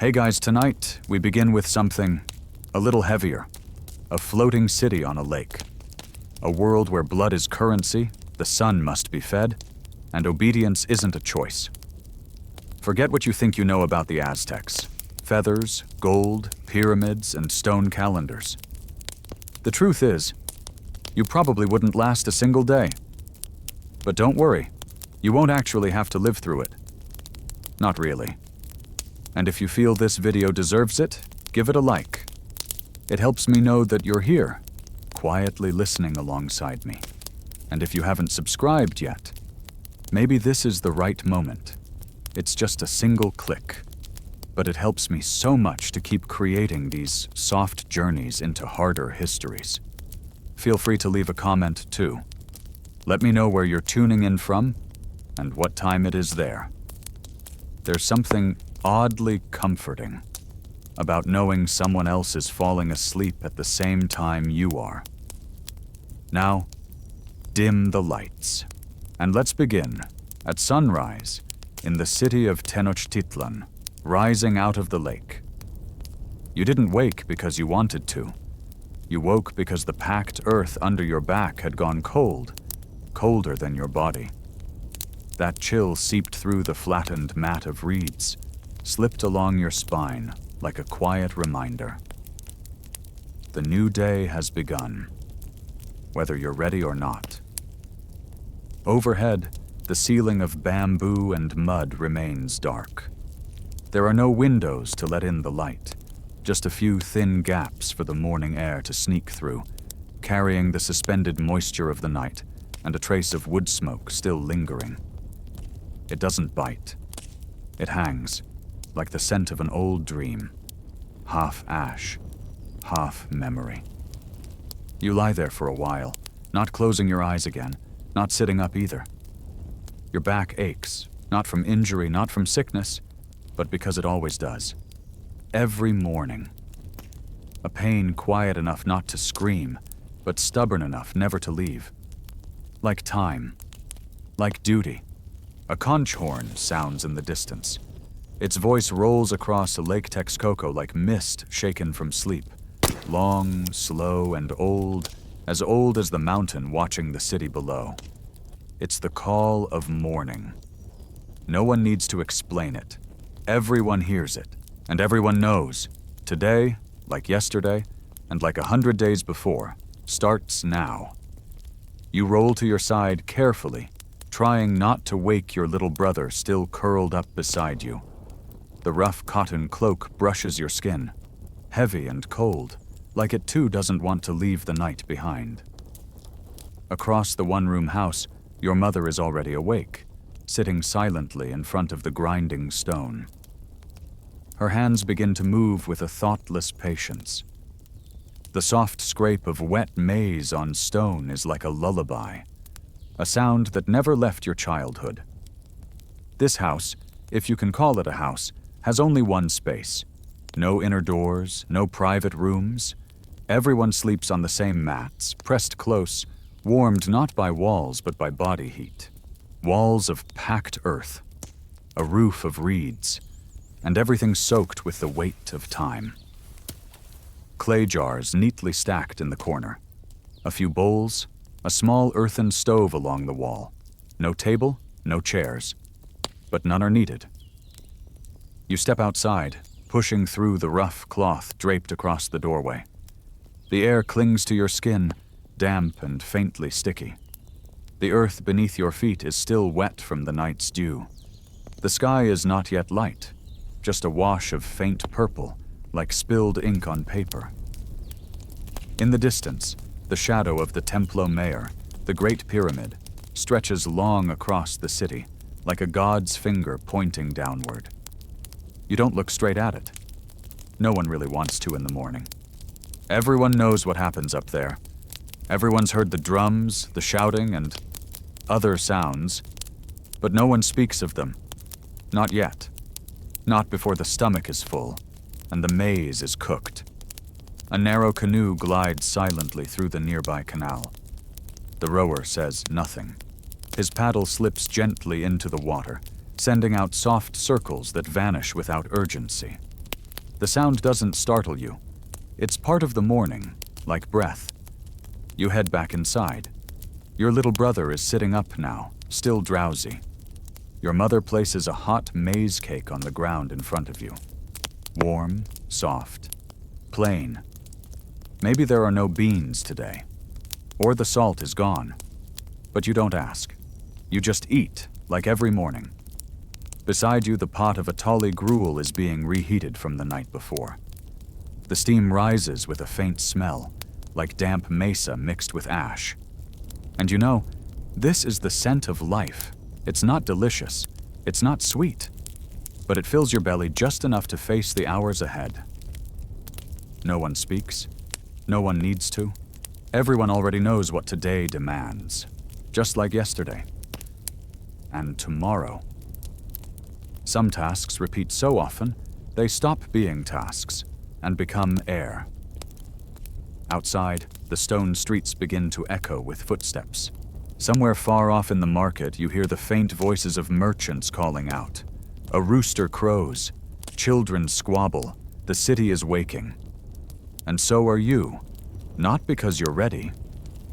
Hey guys, tonight we begin with something a little heavier. A floating city on a lake. A world where blood is currency, the sun must be fed, and obedience isn't a choice. Forget what you think you know about the Aztecs. Feathers, gold, pyramids, and stone calendars. The truth is, you probably wouldn't last a single day. But don't worry, you won't actually have to live through it. Not really. And if you feel this video deserves it, give it a like. It helps me know that you're here, quietly listening alongside me. And if you haven't subscribed yet, maybe this is the right moment. It's just a single click, but it helps me so much to keep creating these soft journeys into harder histories. Feel free to leave a comment too. Let me know where you're tuning in from and what time it is there. There's something oddly comforting about knowing someone else is falling asleep at the same time you are. Now, dim the lights, and let's begin at sunrise in the city of Tenochtitlan, rising out of the lake. You didn't wake because you wanted to. You woke because the packed earth under your back had gone cold, colder than your body. That chill seeped through the flattened mat of reeds, slipped along your spine like a quiet reminder. The new day has begun, whether you're ready or not. Overhead, the ceiling of bamboo and mud remains dark. There are no windows to let in the light, just a few thin gaps for the morning air to sneak through, carrying the suspended moisture of the night and a trace of wood smoke still lingering. It doesn't bite. It hangs, like the scent of an old dream, half ash, half memory. You lie there for a while, not closing your eyes again, not sitting up either. Your back aches, not from injury, not from sickness, but because it always does. Every morning. A pain quiet enough not to scream, but stubborn enough never to leave. Like time. Like duty. A conch horn sounds in the distance. Its voice rolls across Lake Texcoco like mist shaken from sleep. Long, slow, and old as the mountain watching the city below. It's the call of morning. No one needs to explain it. Everyone hears it, and everyone knows. Today, like yesterday, and like 100 days before, starts now. You roll to your side carefully, trying not to wake your little brother still curled up beside you. The rough cotton cloak brushes your skin, heavy and cold, like it too doesn't want to leave the night behind. Across the one-room house, your mother is already awake, sitting silently in front of the grinding stone. Her hands begin to move with a thoughtless patience. The soft scrape of wet maize on stone is like a lullaby, a sound that never left your childhood. This house, if you can call it a house, has only one space. No inner doors, no private rooms. Everyone sleeps on the same mats, pressed close, warmed not by walls but by body heat. Walls of packed earth, a roof of reeds, and everything soaked with the weight of time. Clay jars neatly stacked in the corner. A few bowls, a small earthen stove along the wall. No table, no chairs. But none are needed. You step outside, pushing through the rough cloth draped across the doorway. The air clings to your skin, damp and faintly sticky. The earth beneath your feet is still wet from the night's dew. The sky is not yet light, just a wash of faint purple, like spilled ink on paper. In the distance, the shadow of the Templo Mayor, the Great Pyramid, stretches long across the city, like a god's finger pointing downward. You don't look straight at it. No one really wants to in the morning. Everyone knows what happens up there. Everyone's heard the drums, the shouting, and other sounds, but no one speaks of them. Not yet. Not before the stomach is full, and the maize is cooked. A narrow canoe glides silently through the nearby canal. The rower says nothing. His paddle slips gently into the water, sending out soft circles that vanish without urgency. The sound doesn't startle you. It's part of the morning, like breath. You head back inside. Your little brother is sitting up now, still drowsy. Your mother places a hot maize cake on the ground in front of you. Warm, soft, plain. Maybe there are no beans today, or the salt is gone. But you don't ask. You just eat, like every morning. Beside you, the pot of Atali gruel is being reheated from the night before. The steam rises with a faint smell, like damp mesa mixed with ash. And you know, this is the scent of life. It's not delicious, it's not sweet, but it fills your belly just enough to face the hours ahead. No one speaks. No one needs to. Everyone already knows what today demands, just like yesterday. And tomorrow. Some tasks repeat so often, they stop being tasks and become air. Outside, the stone streets begin to echo with footsteps. Somewhere far off in the market, you hear the faint voices of merchants calling out. A rooster crows. Children squabble. The city is waking. And so are you. Not because you're ready,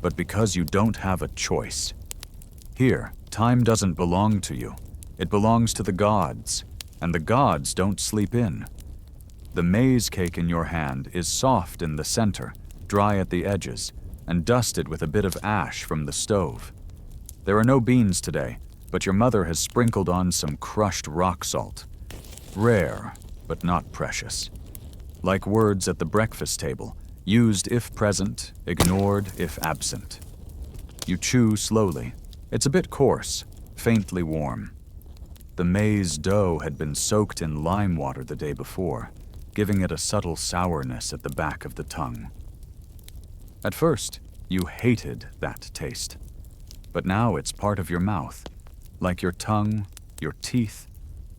but because you don't have a choice. Here, time doesn't belong to you. It belongs to the gods, and the gods don't sleep in. The maize cake in your hand is soft in the center, dry at the edges, and dusted with a bit of ash from the stove. There are no beans today, but your mother has sprinkled on some crushed rock salt. Rare, but not precious. Like words at the breakfast table, used if present, ignored if absent. You chew slowly. It's a bit coarse, faintly warm. The maize dough had been soaked in lime water the day before, giving it a subtle sourness at the back of the tongue. At first, you hated that taste. But now it's part of your mouth, like your tongue, your teeth,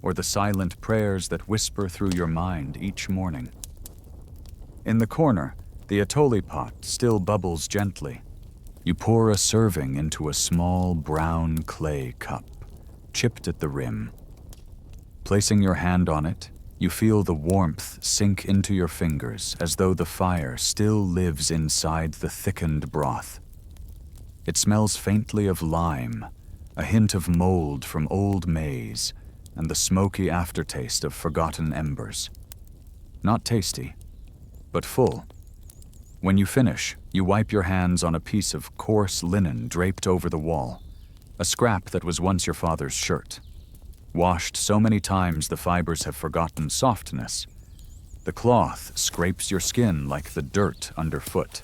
or the silent prayers that whisper through your mind each morning. In the corner, the atoli pot still bubbles gently. You pour a serving into a small brown clay cup, chipped at the rim. Placing your hand on it, you feel the warmth sink into your fingers as though the fire still lives inside the thickened broth. It smells faintly of lime, a hint of mold from old maize, and the smoky aftertaste of forgotten embers. Not tasty, but full. When you finish, you wipe your hands on a piece of coarse linen draped over the wall, a scrap that was once your father's shirt. Washed so many times the fibers have forgotten softness. The cloth scrapes your skin like the dirt underfoot.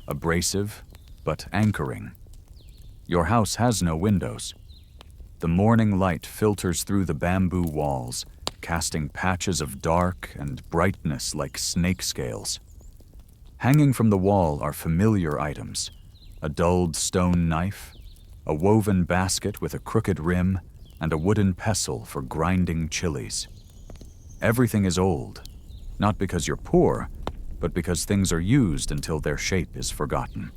Abrasive, but anchoring. Your house has no windows. The morning light filters through the bamboo walls, casting patches of dark and brightness like snake scales. Hanging from the wall are familiar items: a dulled stone knife, a woven basket with a crooked rim, and a wooden pestle for grinding chilies. Everything is old, not because you're poor, but because things are used until their shape is forgotten.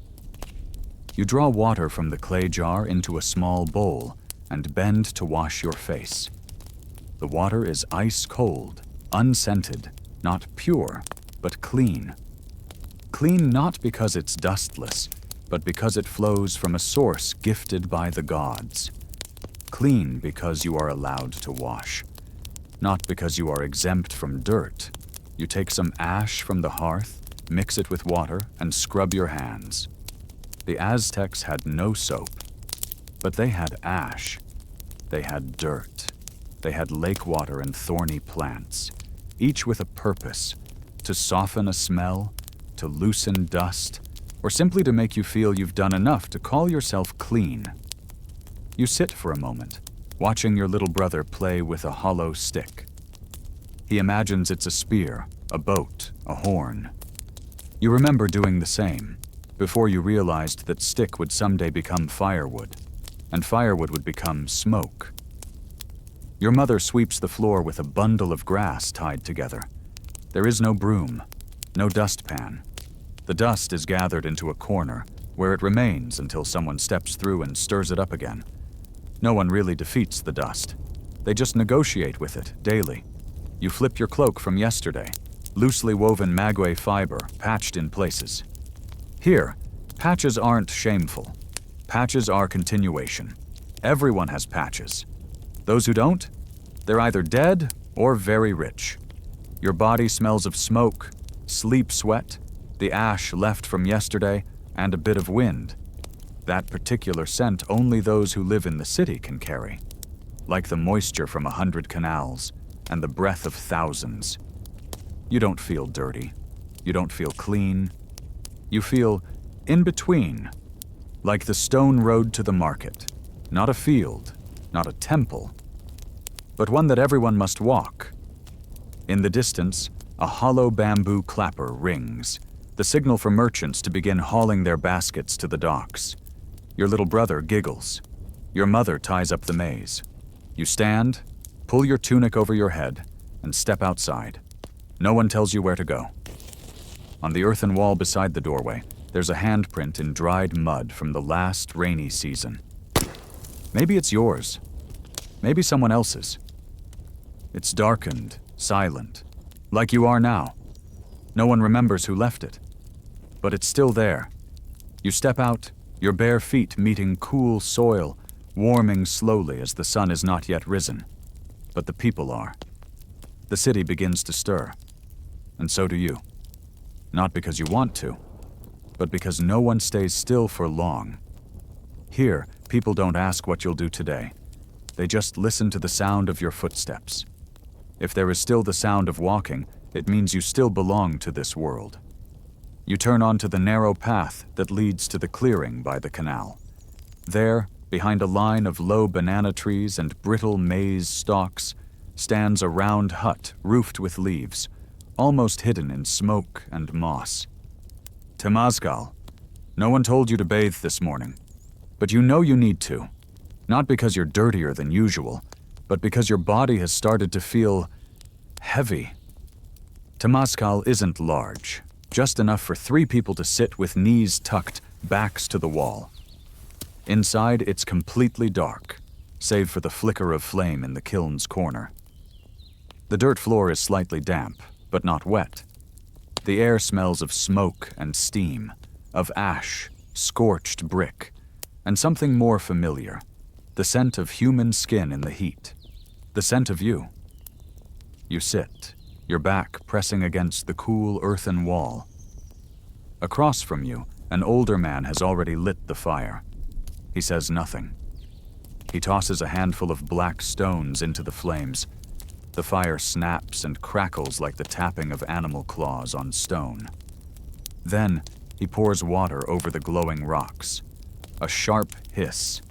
You draw water from the clay jar into a small bowl and bend to wash your face. The water is ice cold, unscented, not pure, but clean. Clean not because it's dustless, but because it flows from a source gifted by the gods. Clean because you are allowed to wash, not because you are exempt from dirt. You take some ash from the hearth, mix it with water, and scrub your hands. The Aztecs had no soap, but they had ash. They had dirt. They had lake water and thorny plants, each with a purpose: to soften a smell, to loosen dust, or simply to make you feel you've done enough to call yourself clean. You sit for a moment, watching your little brother play with a hollow stick. He imagines it's a spear, a boat, a horn. You remember doing the same, before you realized that stick would someday become firewood, and firewood would become smoke. Your mother sweeps the floor with a bundle of grass tied together. There is no broom, no dustpan. The dust is gathered into a corner, where it remains until someone steps through and stirs it up again. No one really defeats the dust. They just negotiate with it daily. You flip your cloak from yesterday, loosely woven maguey fiber patched in places. Here, patches aren't shameful. Patches are continuation. Everyone has patches. Those who don't, they're either dead or very rich. Your body smells of smoke, sleep sweat, the ash left from yesterday, and a bit of wind. That particular scent only those who live in the city can carry, like the moisture from 100 canals and the breath of thousands. You don't feel dirty. You don't feel clean. You feel in between, like the stone road to the market, not a field, not a temple, but one that everyone must walk. In the distance, a hollow bamboo clapper rings, the signal for merchants to begin hauling their baskets to the docks. Your little brother giggles. Your mother ties up the maize. You stand, pull your tunic over your head, and step outside. No one tells you where to go. On the earthen wall beside the doorway, there's a handprint in dried mud from the last rainy season. Maybe it's yours. Maybe someone else's. It's darkened, silent, like you are now. No one remembers who left it. But it's still there. You step out, your bare feet meeting cool soil, warming slowly as the sun is not yet risen. But the people are. The city begins to stir. And so do you. Not because you want to, but because no one stays still for long. Here, people don't ask what you'll do today. They just listen to the sound of your footsteps. If there is still the sound of walking, it means you still belong to this world. You turn onto the narrow path that leads to the clearing by the canal. There, behind a line of low banana trees and brittle maize stalks, stands a round hut roofed with leaves, almost hidden in smoke and moss. Temazcal, no one told you to bathe this morning, but you know you need to. Not because you're dirtier than usual, but because your body has started to feel heavy. Temazcal isn't large, just enough for 3 people to sit with knees tucked, backs to the wall. Inside, it's completely dark, save for the flicker of flame in the kiln's corner. The dirt floor is slightly damp, but not wet. The air smells of smoke and steam, of ash, scorched brick, and something more familiar, the scent of human skin in the heat, the scent of you. You sit, your back pressing against the cool earthen wall. Across from you, an older man has already lit the fire. He says nothing. He tosses a handful of black stones into the flames. The fire snaps and crackles like the tapping of animal claws on stone. Then, he pours water over the glowing rocks. A sharp hiss.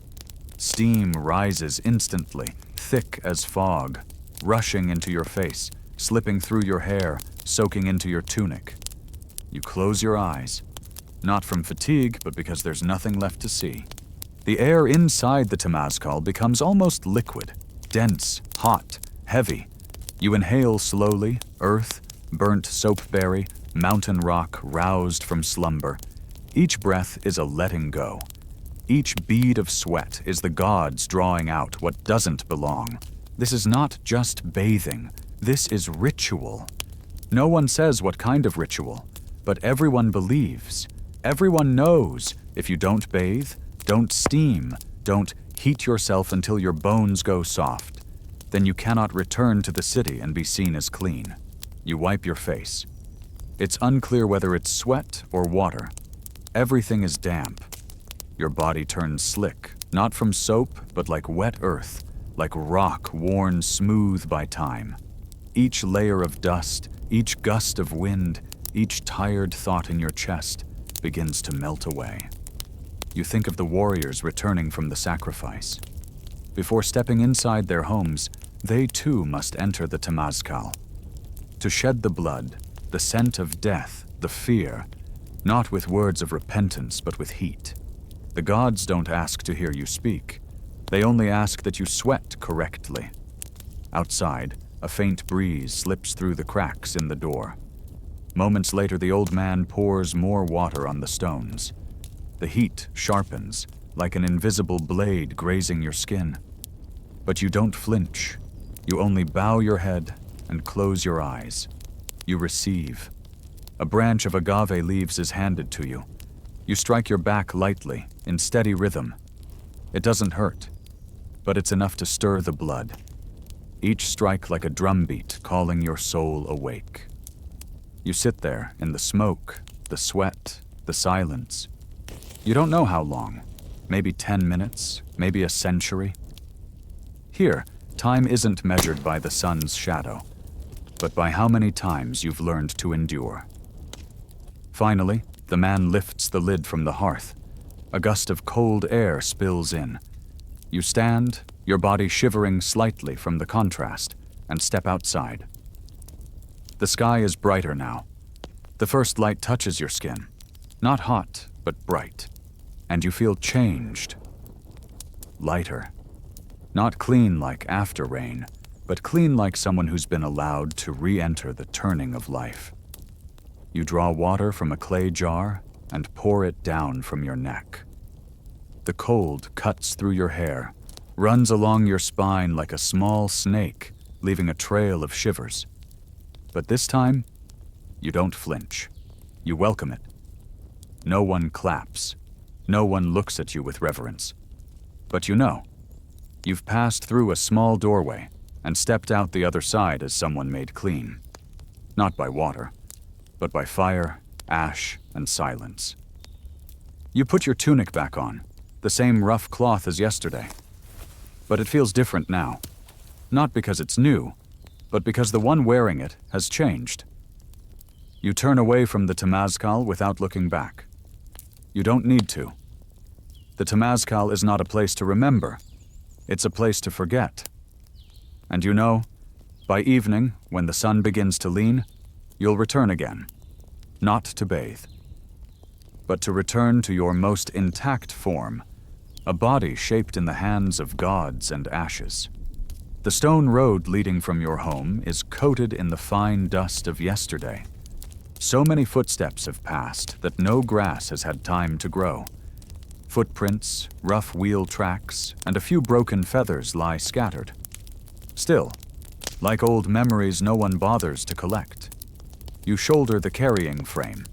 Steam rises instantly, thick as fog, rushing into your face, slipping through your hair, soaking into your tunic. You close your eyes, not from fatigue, but because there's nothing left to see. The air inside the temazcal becomes almost liquid, dense, hot, heavy. You inhale slowly, earth, burnt soapberry, mountain rock roused from slumber. Each breath is a letting go. Each bead of sweat is the gods drawing out what doesn't belong. This is not just bathing. This is ritual. No one says what kind of ritual, but everyone believes. Everyone knows if you don't bathe, don't steam, don't heat yourself until your bones go soft, then you cannot return to the city and be seen as clean. You wipe your face. It's unclear whether it's sweat or water. Everything is damp. Your body turns slick, not from soap, but like wet earth, like rock worn smooth by time. Each layer of dust, each gust of wind, each tired thought in your chest begins to melt away. You think of the warriors returning from the sacrifice. Before stepping inside their homes, they too must enter the temazcal. To shed the blood, the scent of death, the fear, not with words of repentance, but with heat. The gods don't ask to hear you speak. They only ask that you sweat correctly. Outside, a faint breeze slips through the cracks in the door. Moments later, the old man pours more water on the stones. The heat sharpens, like an invisible blade grazing your skin. But you don't flinch. You only bow your head and close your eyes. You receive. A branch of agave leaves is handed to you. You strike your back lightly, in steady rhythm. It doesn't hurt, but it's enough to stir the blood. Each strike like a drumbeat calling your soul awake. You sit there in the smoke, the sweat, the silence. You don't know how long. Maybe 10 minutes, maybe a century. Here, time isn't measured by the sun's shadow, but by how many times you've learned to endure. Finally, the man lifts the lid from the hearth. A gust of cold air spills in. You stand, your body shivering slightly from the contrast, and step outside. The sky is brighter now. The first light touches your skin. Not hot, but bright. And you feel changed. Lighter. Not clean like after rain, but clean like someone who's been allowed to re-enter the turning of life. You draw water from a clay jar and pour it down from your neck. The cold cuts through your hair, runs along your spine like a small snake, leaving a trail of shivers. But this time, you don't flinch. You welcome it. No one claps. No one looks at you with reverence. But you know, you've passed through a small doorway and stepped out the other side as someone made clean. Not by water, but by fire, ash, and silence. You put your tunic back on, the same rough cloth as yesterday. But it feels different now. Not because it's new, but because the one wearing it has changed. You turn away from the temazcal without looking back. You don't need to. The temazcal is not a place to remember. It's a place to forget. And you know, by evening, when the sun begins to lean, you'll return again. Not to bathe, but to return to your most intact form, a body shaped in the hands of gods and ashes. The stone road leading from your home is coated in the fine dust of yesterday. So many footsteps have passed that no grass has had time to grow. Footprints, rough wheel tracks, and a few broken feathers lie scattered. Still, like old memories no one bothers to collect. You shoulder the carrying frame.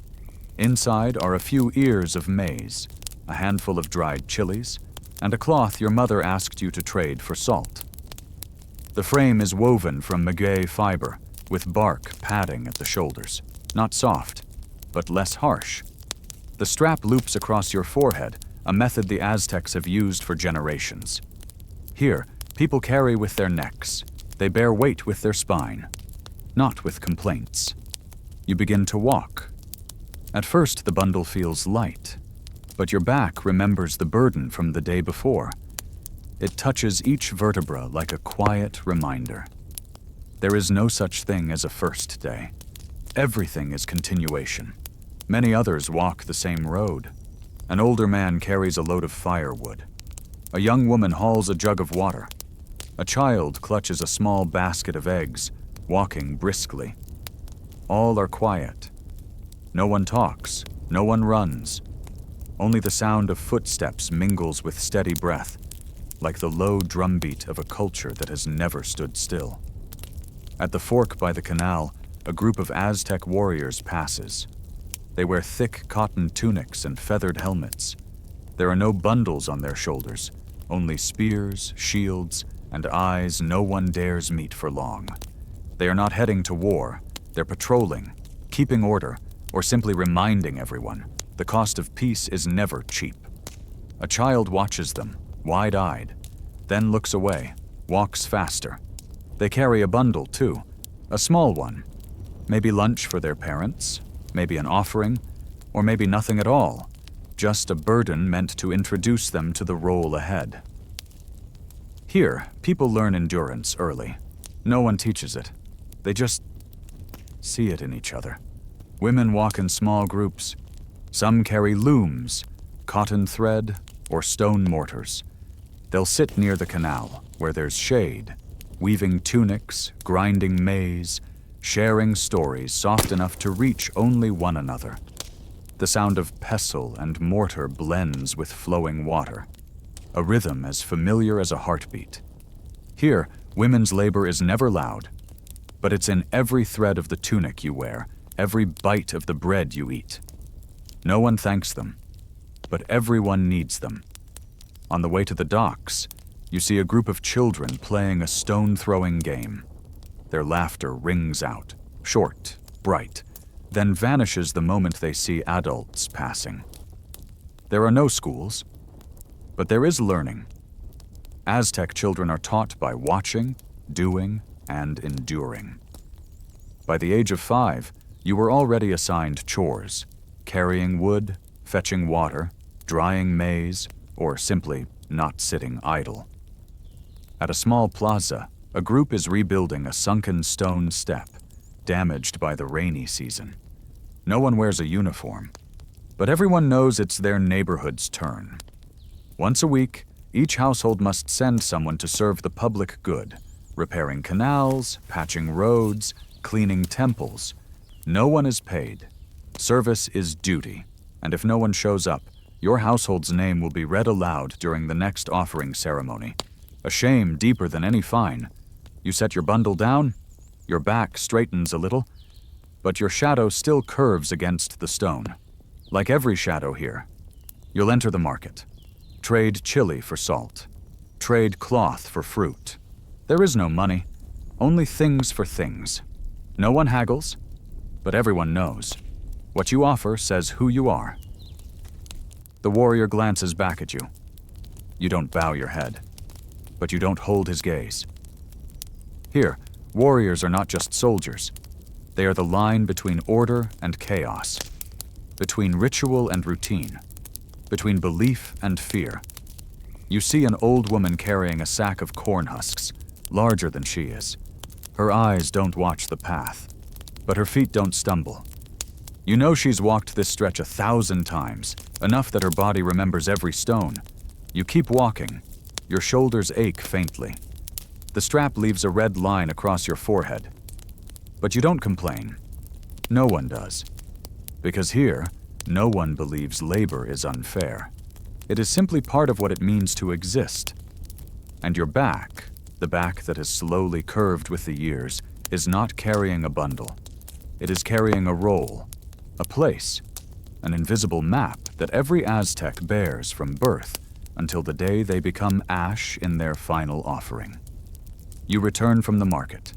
Inside are a few ears of maize, a handful of dried chilies, and a cloth your mother asked you to trade for salt. The frame is woven from maguey fiber, with bark padding at the shoulders. Not soft, but less harsh. The strap loops across your forehead, a method the Aztecs have used for generations. Here, people carry with their necks. They bear weight with their spine, not with complaints. You begin to walk. At first, the bundle feels light, but your back remembers the burden from the day before. It touches each vertebra like a quiet reminder. There is no such thing as a first day. Everything is continuation. Many others walk the same road. An older man carries a load of firewood. A young woman hauls a jug of water. A child clutches a small basket of eggs, walking briskly. All are quiet. No one talks, no one runs. Only the sound of footsteps mingles with steady breath, like the low drumbeat of a culture that has never stood still. At the fork by the canal, a group of Aztec warriors passes. They wear thick cotton tunics and feathered helmets. There are no bundles on their shoulders, only spears, shields, and eyes no one dares meet for long. They are not heading to war. They're patrolling, keeping order, or simply reminding everyone the cost of peace is never cheap. A child watches them, wide-eyed, then looks away, walks faster. They carry a bundle, too, a small one. Maybe lunch for their parents, maybe an offering, or maybe nothing at all, just a burden meant to introduce them to the role ahead. Here, people learn endurance early. No one teaches it. They just see it in each other. Women walk in small groups. Some carry looms, cotton thread, or stone mortars. They'll sit near the canal, where there's shade, weaving tunics, grinding maize, sharing stories soft enough to reach only one another. The sound of pestle and mortar blends with flowing water, a rhythm as familiar as a heartbeat. Here, women's labor is never loud. but it's in every thread of the tunic you wear, every bite of the bread you eat. No one thanks them, but everyone needs them. On the way to the docks, you see a group of children playing a stone-throwing game. Their laughter rings out, short, bright, then vanishes the moment they see adults passing. There are no schools, but there is learning. Aztec children are taught by watching, doing, and enduring. By the age of 5, you were already assigned chores: carrying wood, fetching water, drying maize, or simply not sitting idle. At a small plaza, a group is rebuilding a sunken stone step, damaged by the rainy season. No one wears a uniform, but everyone knows it's their neighborhood's turn. Once a week, each household must send someone to serve the public good, repairing canals, patching roads, cleaning temples. No one is paid. Service is duty, and if no one shows up, your household's name will be read aloud during the next offering ceremony. A shame deeper than any fine. You set your bundle down, your back straightens a little, but your shadow still curves against the stone. Like every shadow here, you'll enter the market. Trade chili for salt. Trade cloth for fruit. There is no money, only things for things. No one haggles, but everyone knows. What you offer says who you are. The warrior glances back at you. You don't bow your head, but you don't hold his gaze. Here, warriors are not just soldiers. They are the line between order and chaos, between ritual and routine, between belief and fear. You see an old woman carrying a sack of corn husks, larger than she is. Her eyes don't watch the path, but her feet don't stumble. You know she's walked this stretch 1,000 times, enough that her body remembers every stone. You keep walking. Your shoulders ache faintly. The strap leaves a red line across your forehead. But you don't complain. No one does. Because here, no one believes labor is unfair. It is simply part of what it means to exist. And your back, the back that has slowly curved with the years, is not carrying a bundle. It is carrying a role, a place, an invisible map that every Aztec bears from birth until the day they become ash in their final offering. You return from the market.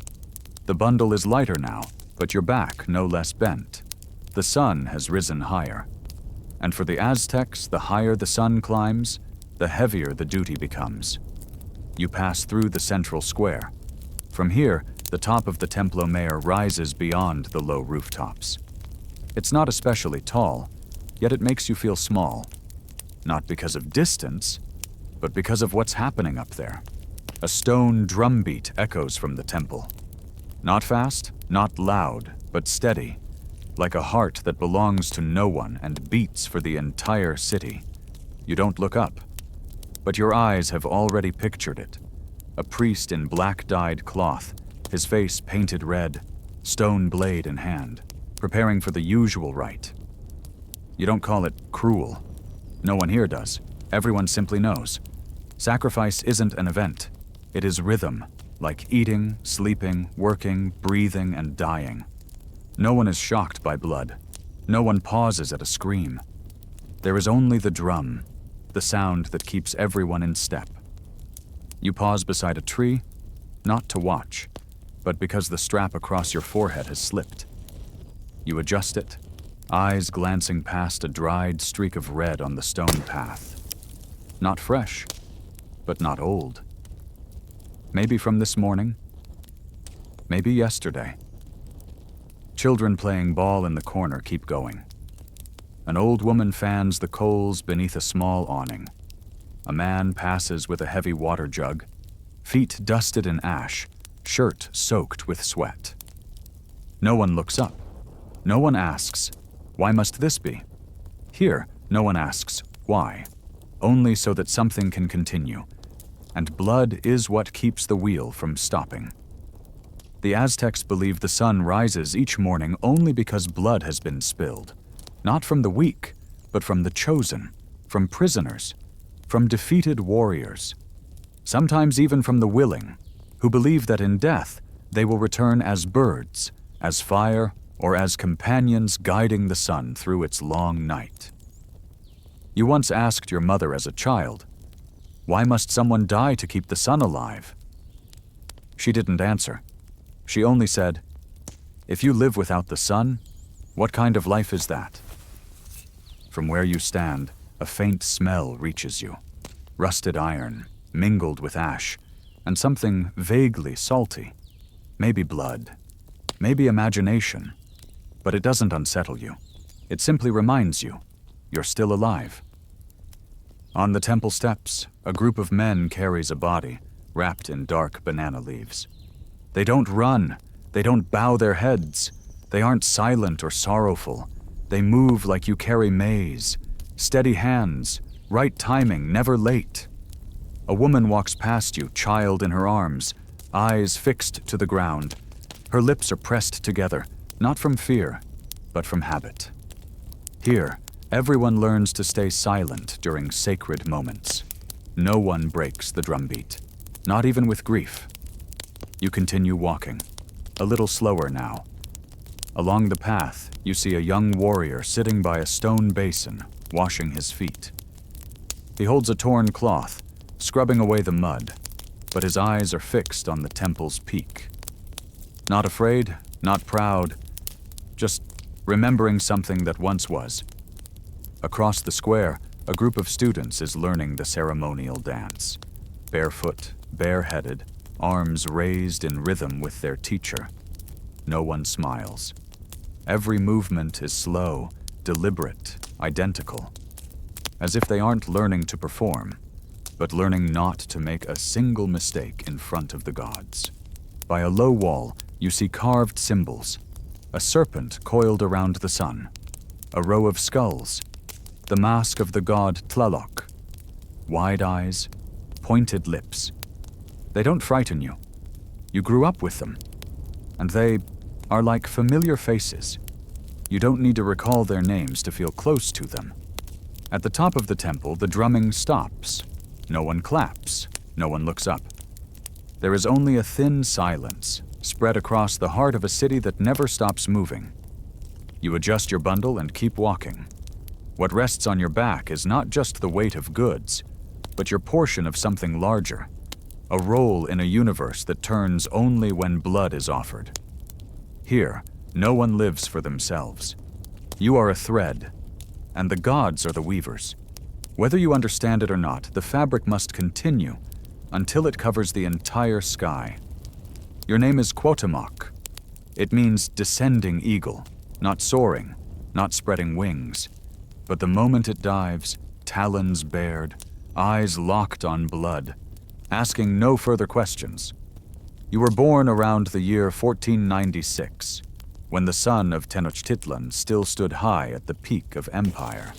The bundle is lighter now, but your back no less bent. The sun has risen higher. And for the Aztecs, the higher the sun climbs, the heavier the duty becomes. You pass through the central square. From here, the top of the Templo Mayor rises beyond the low rooftops. It's not especially tall, yet it makes you feel small. Not because of distance, but because of what's happening up there. A stone drumbeat echoes from the temple. Not fast, not loud, but steady, like a heart that belongs to no one and beats for the entire city. You don't look up, but your eyes have already pictured it. A priest in black-dyed cloth, his face painted red, stone blade in hand, preparing for the usual rite. You don't call it cruel. No one here does. Everyone simply knows. Sacrifice isn't an event. It is rhythm, like eating, sleeping, working, breathing, and dying. No one is shocked by blood. No one pauses at a scream. There is only the drum, the sound that keeps everyone in step. You pause beside a tree, not to watch, but because the strap across your forehead has slipped. You adjust it, eyes glancing past a dried streak of red on the stone path. Not fresh, but not old. Maybe from this morning, maybe yesterday. Children playing ball in the corner keep going. An old woman fans the coals beneath a small awning. A man passes with a heavy water jug, feet dusted in ash, shirt soaked with sweat. No one looks up. No one asks, why must this be? Here, no one asks, why? Only so that something can continue. And blood is what keeps the wheel from stopping. The Aztecs believe the sun rises each morning only because blood has been spilled. Not from the weak, but from the chosen, from prisoners, from defeated warriors. Sometimes even from the willing, who believe that in death, They will return as birds, as fire, or as companions guiding the sun through its long night. You once asked your mother as a child, "Why must someone die to keep the sun alive?" She didn't answer. She only said, "If you live without the sun, what kind of life is that?" From where you stand, a faint smell reaches you. Rusted iron, mingled with ash, and something vaguely salty. Maybe blood, maybe imagination. But it doesn't unsettle you. It simply reminds you, you're still alive. On the temple steps, a group of men carries a body, wrapped in dark banana leaves. They don't run. They don't bow their heads. They aren't silent or sorrowful. They move like you carry maize. Steady hands, right timing, never late. A woman walks past you, child in her arms, eyes fixed to the ground. Her lips are pressed together, not from fear, but from habit. Here, everyone learns to stay silent during sacred moments. No one breaks the drumbeat, not even with grief. You continue walking, a little slower now. Along the path, you see a young warrior sitting by a stone basin, washing his feet. He holds a torn cloth, scrubbing away the mud, but his eyes are fixed on the temple's peak. Not afraid, not proud, just remembering something that once was. Across the square, a group of students is learning the ceremonial dance. Barefoot, bareheaded, arms raised in rhythm with their teacher. No one smiles. Every movement is slow, deliberate, identical. As if they aren't learning to perform, but learning not to make a single mistake in front of the gods. By a low wall, you see carved symbols. A serpent coiled around the sun. A row of skulls. The mask of the god Tlaloc. Wide eyes, pointed lips. They don't frighten you. You grew up with them. And they are like familiar faces. You don't need to recall their names to feel close to them. At the top of the temple, the drumming stops. No one claps. No one looks up. There is only a thin silence, spread across the heart of a city that never stops moving. You adjust your bundle and keep walking. What rests on your back is not just the weight of goods, but your portion of something larger, a role in a universe that turns only when blood is offered. Here, no one lives for themselves. You are a thread, and the gods are the weavers. Whether you understand it or not, the fabric must continue until it covers the entire sky. Your name is Cuauhtémoc. It means descending eagle, not soaring, not spreading wings. But the moment it dives, talons bared, eyes locked on blood, asking no further questions. You were born around the year 1496, when the sun of Tenochtitlan still stood high at the peak of empire.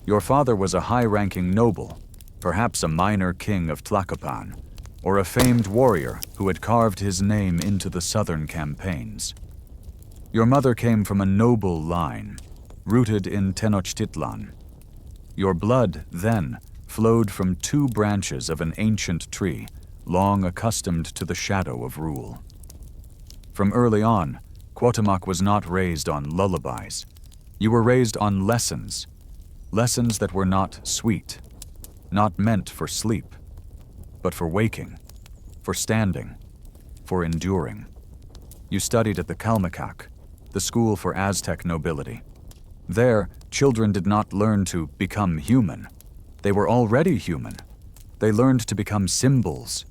Your father was a high-ranking noble, perhaps a minor king of Tlacopan, or a famed warrior who had carved his name into the southern campaigns. Your mother came from a noble line, rooted in Tenochtitlan. Your blood, then, flowed from two branches of an ancient tree, long accustomed to the shadow of rule. From early on, Cuauhtémoc was not raised on lullabies. You were raised on lessons, lessons that were not sweet, not meant for sleep, but for waking, for standing, for enduring. You studied at the Calmecac, the school for Aztec nobility. There, children did not learn to become human. They were already human. They learned to become symbols.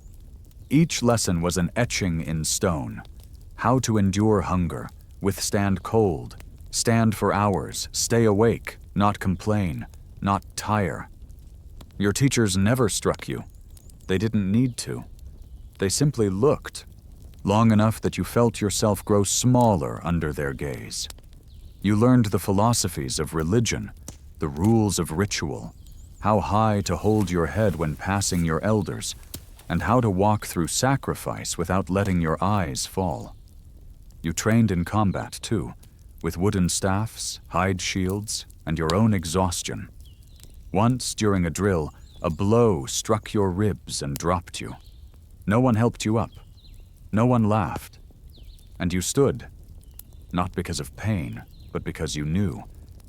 Each lesson was an etching in stone. How to endure hunger, withstand cold, stand for hours, stay awake, not complain, not tire. Your teachers never struck you. They didn't need to. They simply looked, long enough that you felt yourself grow smaller under their gaze. You learned the philosophies of religion, the rules of ritual, how high to hold your head when passing your elders, and how to walk through sacrifice without letting your eyes fall. You trained in combat, too, with wooden staffs, hide shields, and your own exhaustion. Once, during a drill, a blow struck your ribs and dropped you. No one helped you up. No one laughed. And you stood, not because of pain, but because you knew.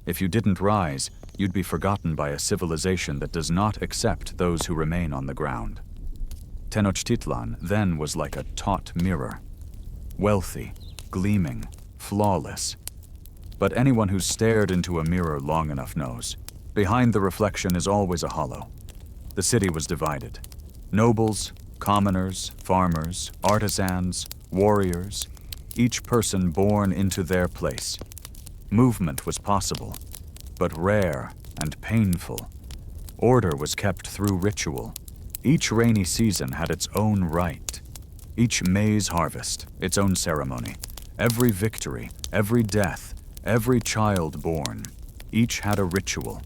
If you didn't rise, you'd be forgotten by a civilization that does not accept those who remain on the ground. Tenochtitlan then was like a taut mirror. Wealthy, gleaming, flawless. But anyone who's stared into a mirror long enough knows, behind the reflection is always a hollow. The city was divided. Nobles, commoners, farmers, artisans, warriors, each person born into their place. Movement was possible, but rare and painful. Order was kept through ritual. Each rainy season had its own rite. Each maize harvest, its own ceremony. Every victory, every death, every child born, each had a ritual.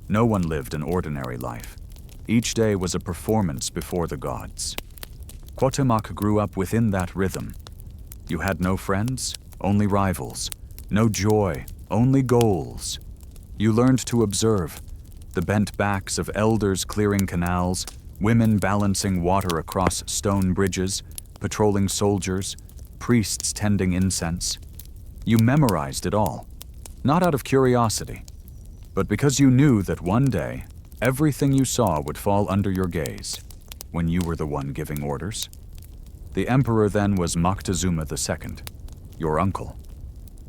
No one lived an ordinary life. Each day was a performance before the gods. Cuauhtémoc grew up within that rhythm. You had no friends, only rivals. No joy, only goals. You learned to observe the bent backs of elders clearing canals, women balancing water across stone bridges, patrolling soldiers, priests tending incense. You memorized it all, not out of curiosity, but because you knew that one day, everything you saw would fall under your gaze when you were the one giving orders. The emperor then was Moctezuma II, your uncle.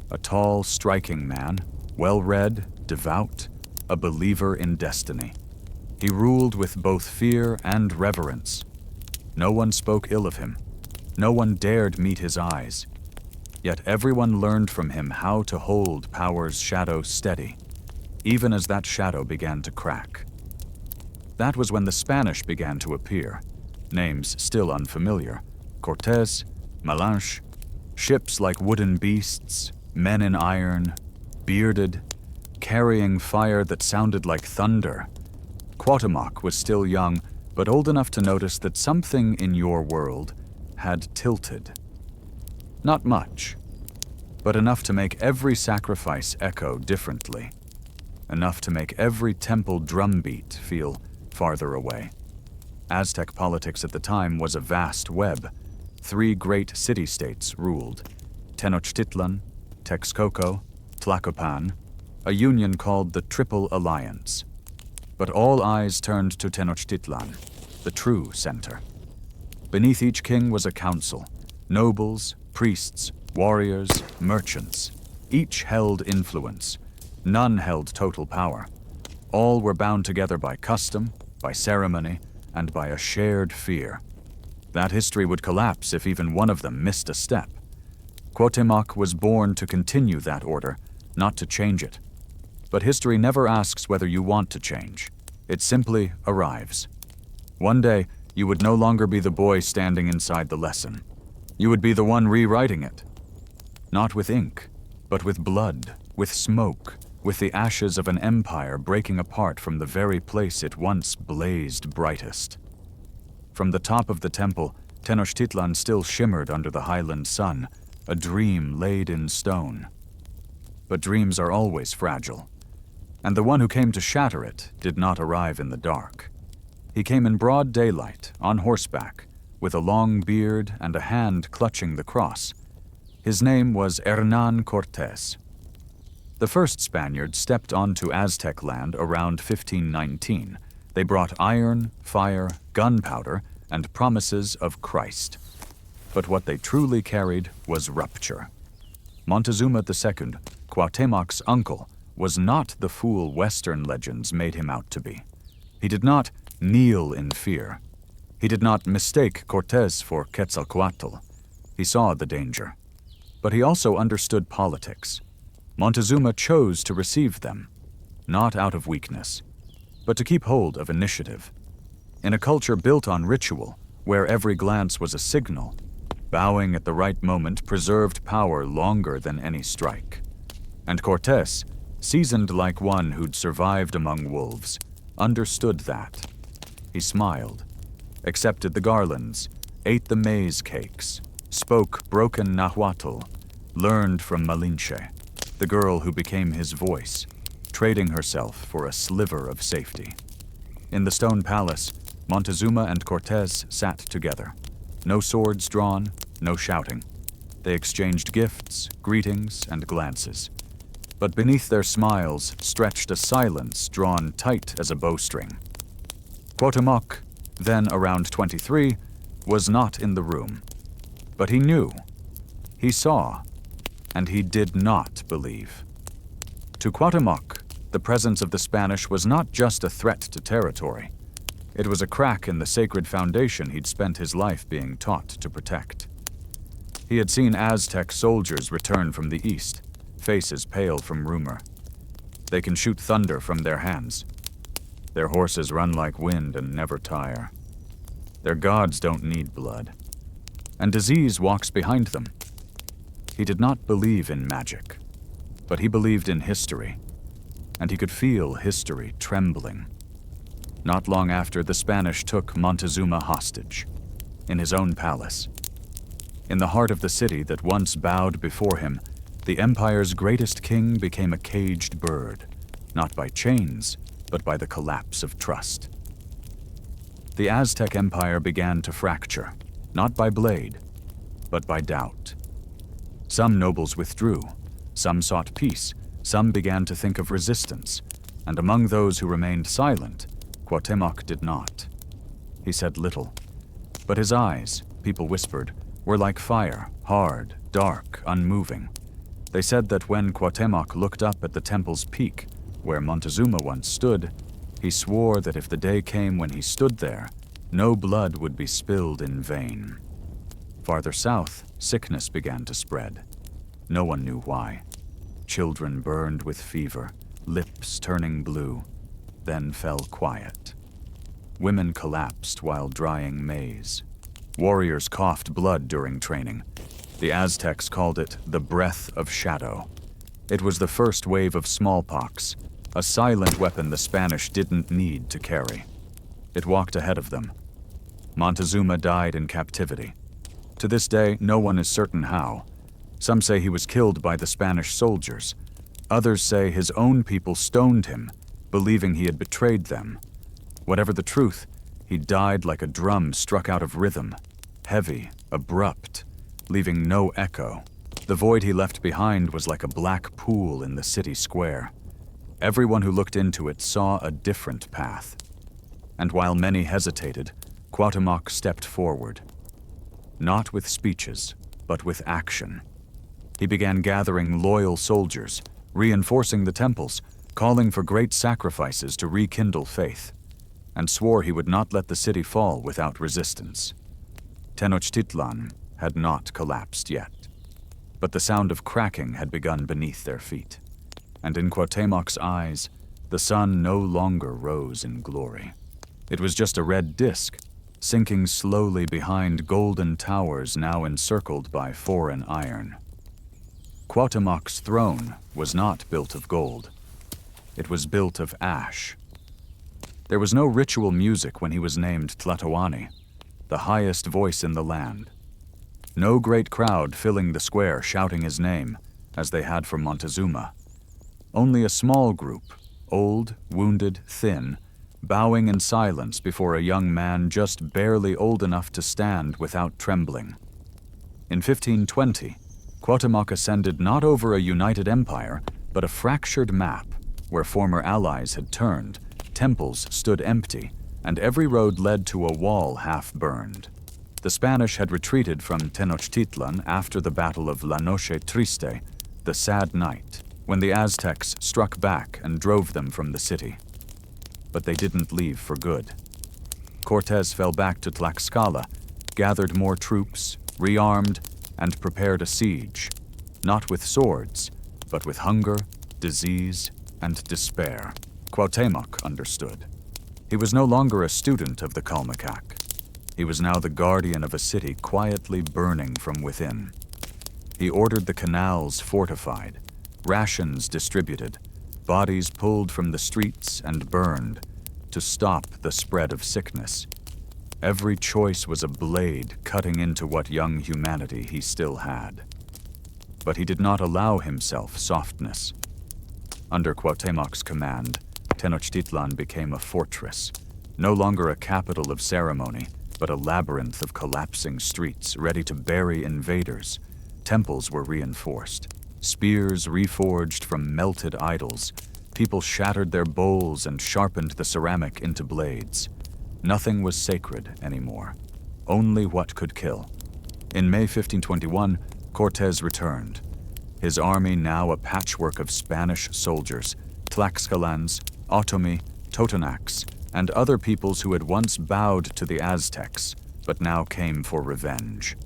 A tall, striking man, well-read, devout, a believer in destiny. He ruled with both fear and reverence. No one spoke ill of him. No one dared meet his eyes. Yet everyone learned from him how to hold power's shadow steady, even as that shadow began to crack. That was when the Spanish began to appear, names still unfamiliar: Cortés, Malinche, ships like wooden beasts, men in iron, bearded, carrying fire that sounded like thunder. Cuauhtémoc was still young, but old enough to notice that something in your world had tilted. Not much, but enough to make every sacrifice echo differently. Enough to make every temple drumbeat feel farther away. Aztec politics at the time was a vast web. 3 great city-states ruled: Tenochtitlan, Texcoco, Tlacopan, a union called the Triple Alliance. But all eyes turned to Tenochtitlan, the true center. Beneath each king was a council: nobles, priests, warriors, merchants. Each held influence. None held total power. All were bound together by custom, by ceremony, and by a shared fear. That history would collapse if even one of them missed a step. Cuauhtémoc was born to continue that order, not to change it. But history never asks whether you want to change. It simply arrives. One day, you would no longer be the boy standing inside the lesson. You would be the one rewriting it. Not with ink, but with blood, with smoke, with the ashes of an empire breaking apart from the very place it once blazed brightest. From the top of the temple, Tenochtitlan still shimmered under the highland sun, a dream laid in stone. But dreams are always fragile, and the one who came to shatter it did not arrive in the dark. He came in broad daylight, on horseback, with a long beard and a hand clutching the cross. His name was Hernán Cortés. The first Spaniards stepped onto Aztec land around 1519. They brought iron, fire, gunpowder, and promises of Christ. But what they truly carried was rupture. Montezuma II, Cuauhtémoc's uncle, was not the fool Western legends made him out to be. He did not kneel in fear. He did not mistake Cortés for Quetzalcoatl. He saw the danger. But he also understood politics. Montezuma chose to receive them, not out of weakness, but to keep hold of initiative. In a culture built on ritual, where every glance was a signal, bowing at the right moment preserved power longer than any strike. And Cortés, seasoned like one who'd survived among wolves, understood that. He smiled, accepted the garlands, ate the maize cakes, spoke broken Nahuatl, learned from Malinche, the girl who became his voice, trading herself for a sliver of safety. In the stone palace, Montezuma and Cortés sat together. No swords drawn, no shouting. They exchanged gifts, greetings, and glances. But beneath their smiles stretched a silence drawn tight as a bowstring. Cuauhtémoc, then around 23, was not in the room. But he knew. He saw. And he did not believe. To Cuauhtémoc, the presence of the Spanish was not just a threat to territory. It was a crack in the sacred foundation he'd spent his life being taught to protect. He had seen Aztec soldiers return from the east, faces pale from rumor. They can shoot thunder from their hands. Their horses run like wind and never tire. Their gods don't need blood. And disease walks behind them. He did not believe in magic, but he believed in history, and he could feel history trembling. Not long after, the Spanish took Montezuma hostage, in his own palace. In the heart of the city that once bowed before him, the empire's greatest king became a caged bird, not by chains, but by the collapse of trust. The Aztec Empire began to fracture, not by blade, but by doubt. Some nobles withdrew, some sought peace, some began to think of resistance, and among those who remained silent, Cuauhtémoc did not. He said little, but his eyes, people whispered, were like fire, hard, dark, unmoving. They said that when Cuauhtémoc looked up at the temple's peak, where Montezuma once stood, he swore that if the day came when he stood there, no blood would be spilled in vain. Farther south, sickness began to spread. No one knew why. Children burned with fever, lips turning blue, then fell quiet. Women collapsed while drying maize. Warriors coughed blood during training. The Aztecs called it the breath of shadow. It was the first wave of smallpox, a silent weapon the Spanish didn't need to carry. It walked ahead of them. Montezuma died in captivity. To this day, no one is certain how. Some say he was killed by the Spanish soldiers. Others say his own people stoned him, believing he had betrayed them. Whatever the truth, he died like a drum struck out of rhythm, heavy, abrupt, leaving no echo. The void he left behind was like a black pool in the city square. Everyone who looked into it saw a different path. And while many hesitated, Cuauhtémoc stepped forward. Not with speeches, but with action. He began gathering loyal soldiers, reinforcing the temples, calling for great sacrifices to rekindle faith, and swore he would not let the city fall without resistance. Tenochtitlan had not collapsed yet, but the sound of cracking had begun beneath their feet, and in Cuauhtémoc's eyes, the sun no longer rose in glory. It was just a red disk, sinking slowly behind golden towers now encircled by foreign iron. Cuauhtémoc's throne was not built of gold. It was built of ash. There was no ritual music when he was named Tlatoani, the highest voice in the land. No great crowd filling the square shouting his name, as they had for Montezuma. Only a small group, old, wounded, thin, bowing in silence before a young man just barely old enough to stand without trembling. In 1520, Cuauhtémoc ascended not over a united empire, but a fractured map where former allies had turned, temples stood empty, and every road led to a wall half burned. The Spanish had retreated from Tenochtitlan after the Battle of La Noche Triste, the sad night, when the Aztecs struck back and drove them from the city. But they didn't leave for good. Cortés fell back to Tlaxcala, gathered more troops, rearmed, and prepared a siege, not with swords, but with hunger, disease, and despair. Cuauhtémoc understood. He was no longer a student of the Calmecac. He was now the guardian of a city quietly burning from within. He ordered the canals fortified, rations distributed, bodies pulled from the streets and burned to stop the spread of sickness. Every choice was a blade cutting into what young humanity he still had. But he did not allow himself softness. Under Cuauhtémoc's command, Tenochtitlan became a fortress, no longer a capital of ceremony, but a labyrinth of collapsing streets ready to bury invaders, Temples were reinforced, spears reforged from melted idols. People shattered their bowls and sharpened the ceramic into blades. Nothing was sacred anymore, only what could kill. In May 1521, Cortés returned, his army now a patchwork of Spanish soldiers, Tlaxcalans, Otomi, Totonacs, and other peoples who had once bowed to the Aztecs, but now came for revenge.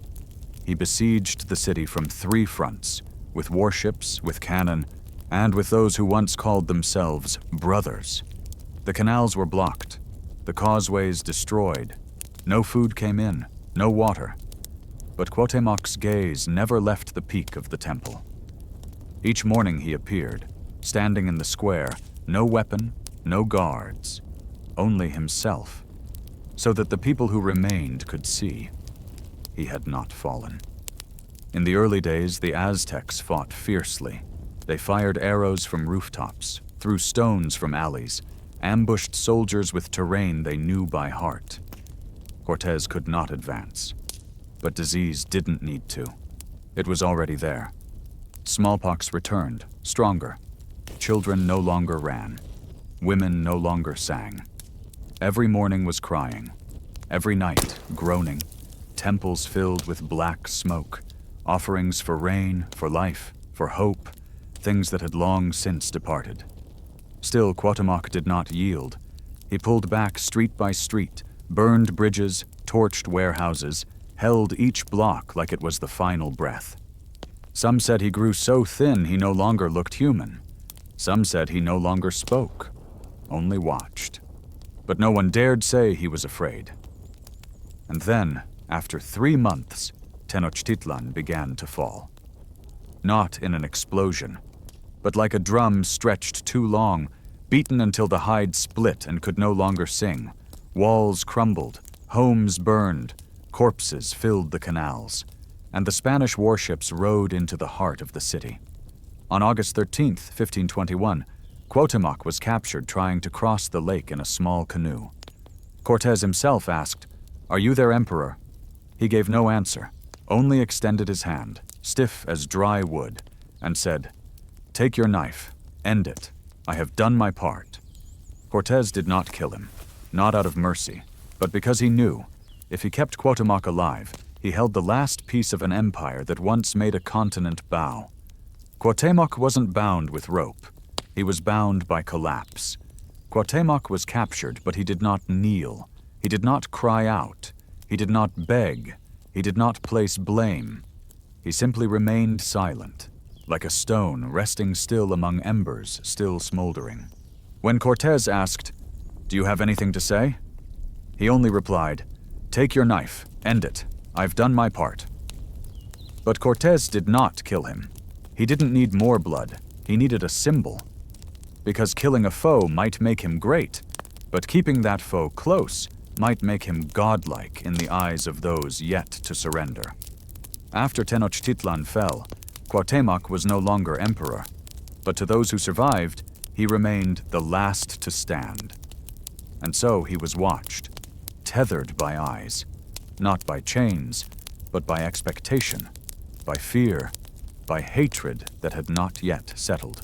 He besieged the city from 3 fronts, with warships, with cannon, and with those who once called themselves brothers. The canals were blocked, the causeways destroyed. No food came in, no water. But Cuauhtémoc's gaze never left the peak of the temple. Each morning he appeared, standing in the square, no weapon, no guards, only himself, so that the people who remained could see. He had not fallen. In the early days, the Aztecs fought fiercely. They fired arrows from rooftops, threw stones from alleys, ambushed soldiers with terrain they knew by heart. Cortés could not advance, but disease didn't need to. It was already there. Smallpox returned, stronger. Children no longer ran. Women no longer sang. Every morning was crying. Every night, groaning. Temples filled with black smoke. Offerings for rain, for life, for hope. Things that had long since departed. Still, Cuauhtémoc did not yield. He pulled back street by street, burned bridges, torched warehouses, held each block like it was the final breath. Some said he grew so thin he no longer looked human. Some said he no longer spoke, only watched. But no one dared say he was afraid. And then, after 3 months, Tenochtitlan began to fall. Not in an explosion, but like a drum stretched too long, beaten until the hide split and could no longer sing. Walls crumbled, homes burned, corpses filled the canals, and the Spanish warships rode into the heart of the city. On August 13th, 1521, Cuauhtémoc was captured trying to cross the lake in a small canoe. Cortés himself asked, "Are you their emperor?" He gave no answer, only extended his hand, stiff as dry wood, and said, "Take your knife, end it. I have done my part." Cortés did not kill him, not out of mercy, but because he knew, if he kept Cuauhtémoc alive, he held the last piece of an empire that once made a continent bow. Cuauhtémoc wasn't bound with rope. He was bound by collapse. Cuauhtémoc was captured, but he did not kneel. He did not cry out. He did not beg. He did not place blame. He simply remained silent, like a stone resting still among embers still smoldering. When Cortés asked, "Do you have anything to say?" he only replied, "Take your knife, end it. I've done my part." But Cortés did not kill him. He didn't need more blood. He needed a symbol. Because killing a foe might make him great, but keeping that foe close might make him godlike in the eyes of those yet to surrender. After Tenochtitlan fell, Cuauhtémoc was no longer emperor, but to those who survived, he remained the last to stand. And so he was watched, tethered by eyes, not by chains, but by expectation, by fear, by hatred that had not yet settled.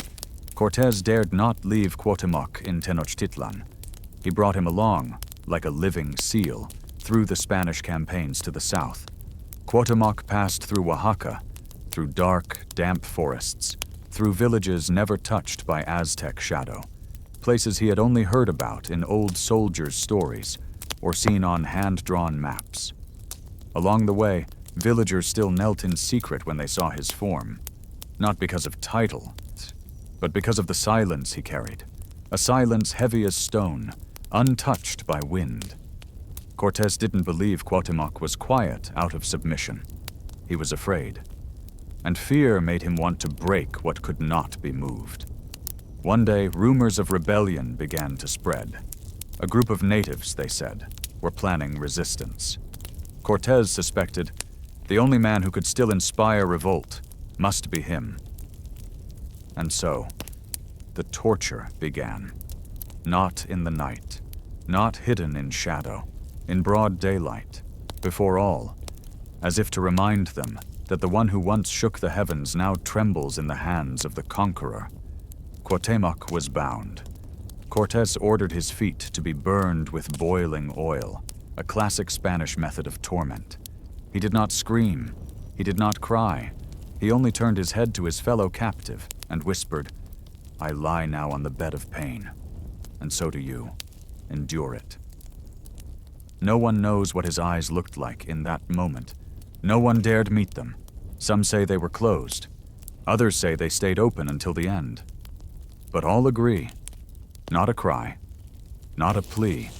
Cortés dared not leave Cuauhtémoc in Tenochtitlan. He brought him along, like a living seal, through the Spanish campaigns to the south. Cuauhtémoc passed through Oaxaca, through dark, damp forests, through villages never touched by Aztec shadow, places he had only heard about in old soldiers' stories or seen on hand-drawn maps. Along the way, villagers still knelt in secret when they saw his form, not because of title, but because of the silence he carried, a silence heavy as stone, untouched by wind. Cortés didn't believe Cuauhtémoc was quiet out of submission. He was afraid, and fear made him want to break what could not be moved. One day, rumors of rebellion began to spread. A group of natives, they said, were planning resistance. Cortés suspected the only man who could still inspire revolt must be him. And so, the torture began. Not in the night, not hidden in shadow, in broad daylight, before all, as if to remind them that the one who once shook the heavens now trembles in the hands of the conqueror. Cuauhtémoc was bound. Cortés ordered his feet to be burned with boiling oil, a classic Spanish method of torment. He did not scream. He did not cry. He only turned his head to his fellow captive and whispered, "I lie now on the bed of pain, and so do you. Endure it." No one knows what his eyes looked like in that moment. No one dared meet them. Some say they were closed. Others say they stayed open until the end. But all agree. Not a cry. Not a plea.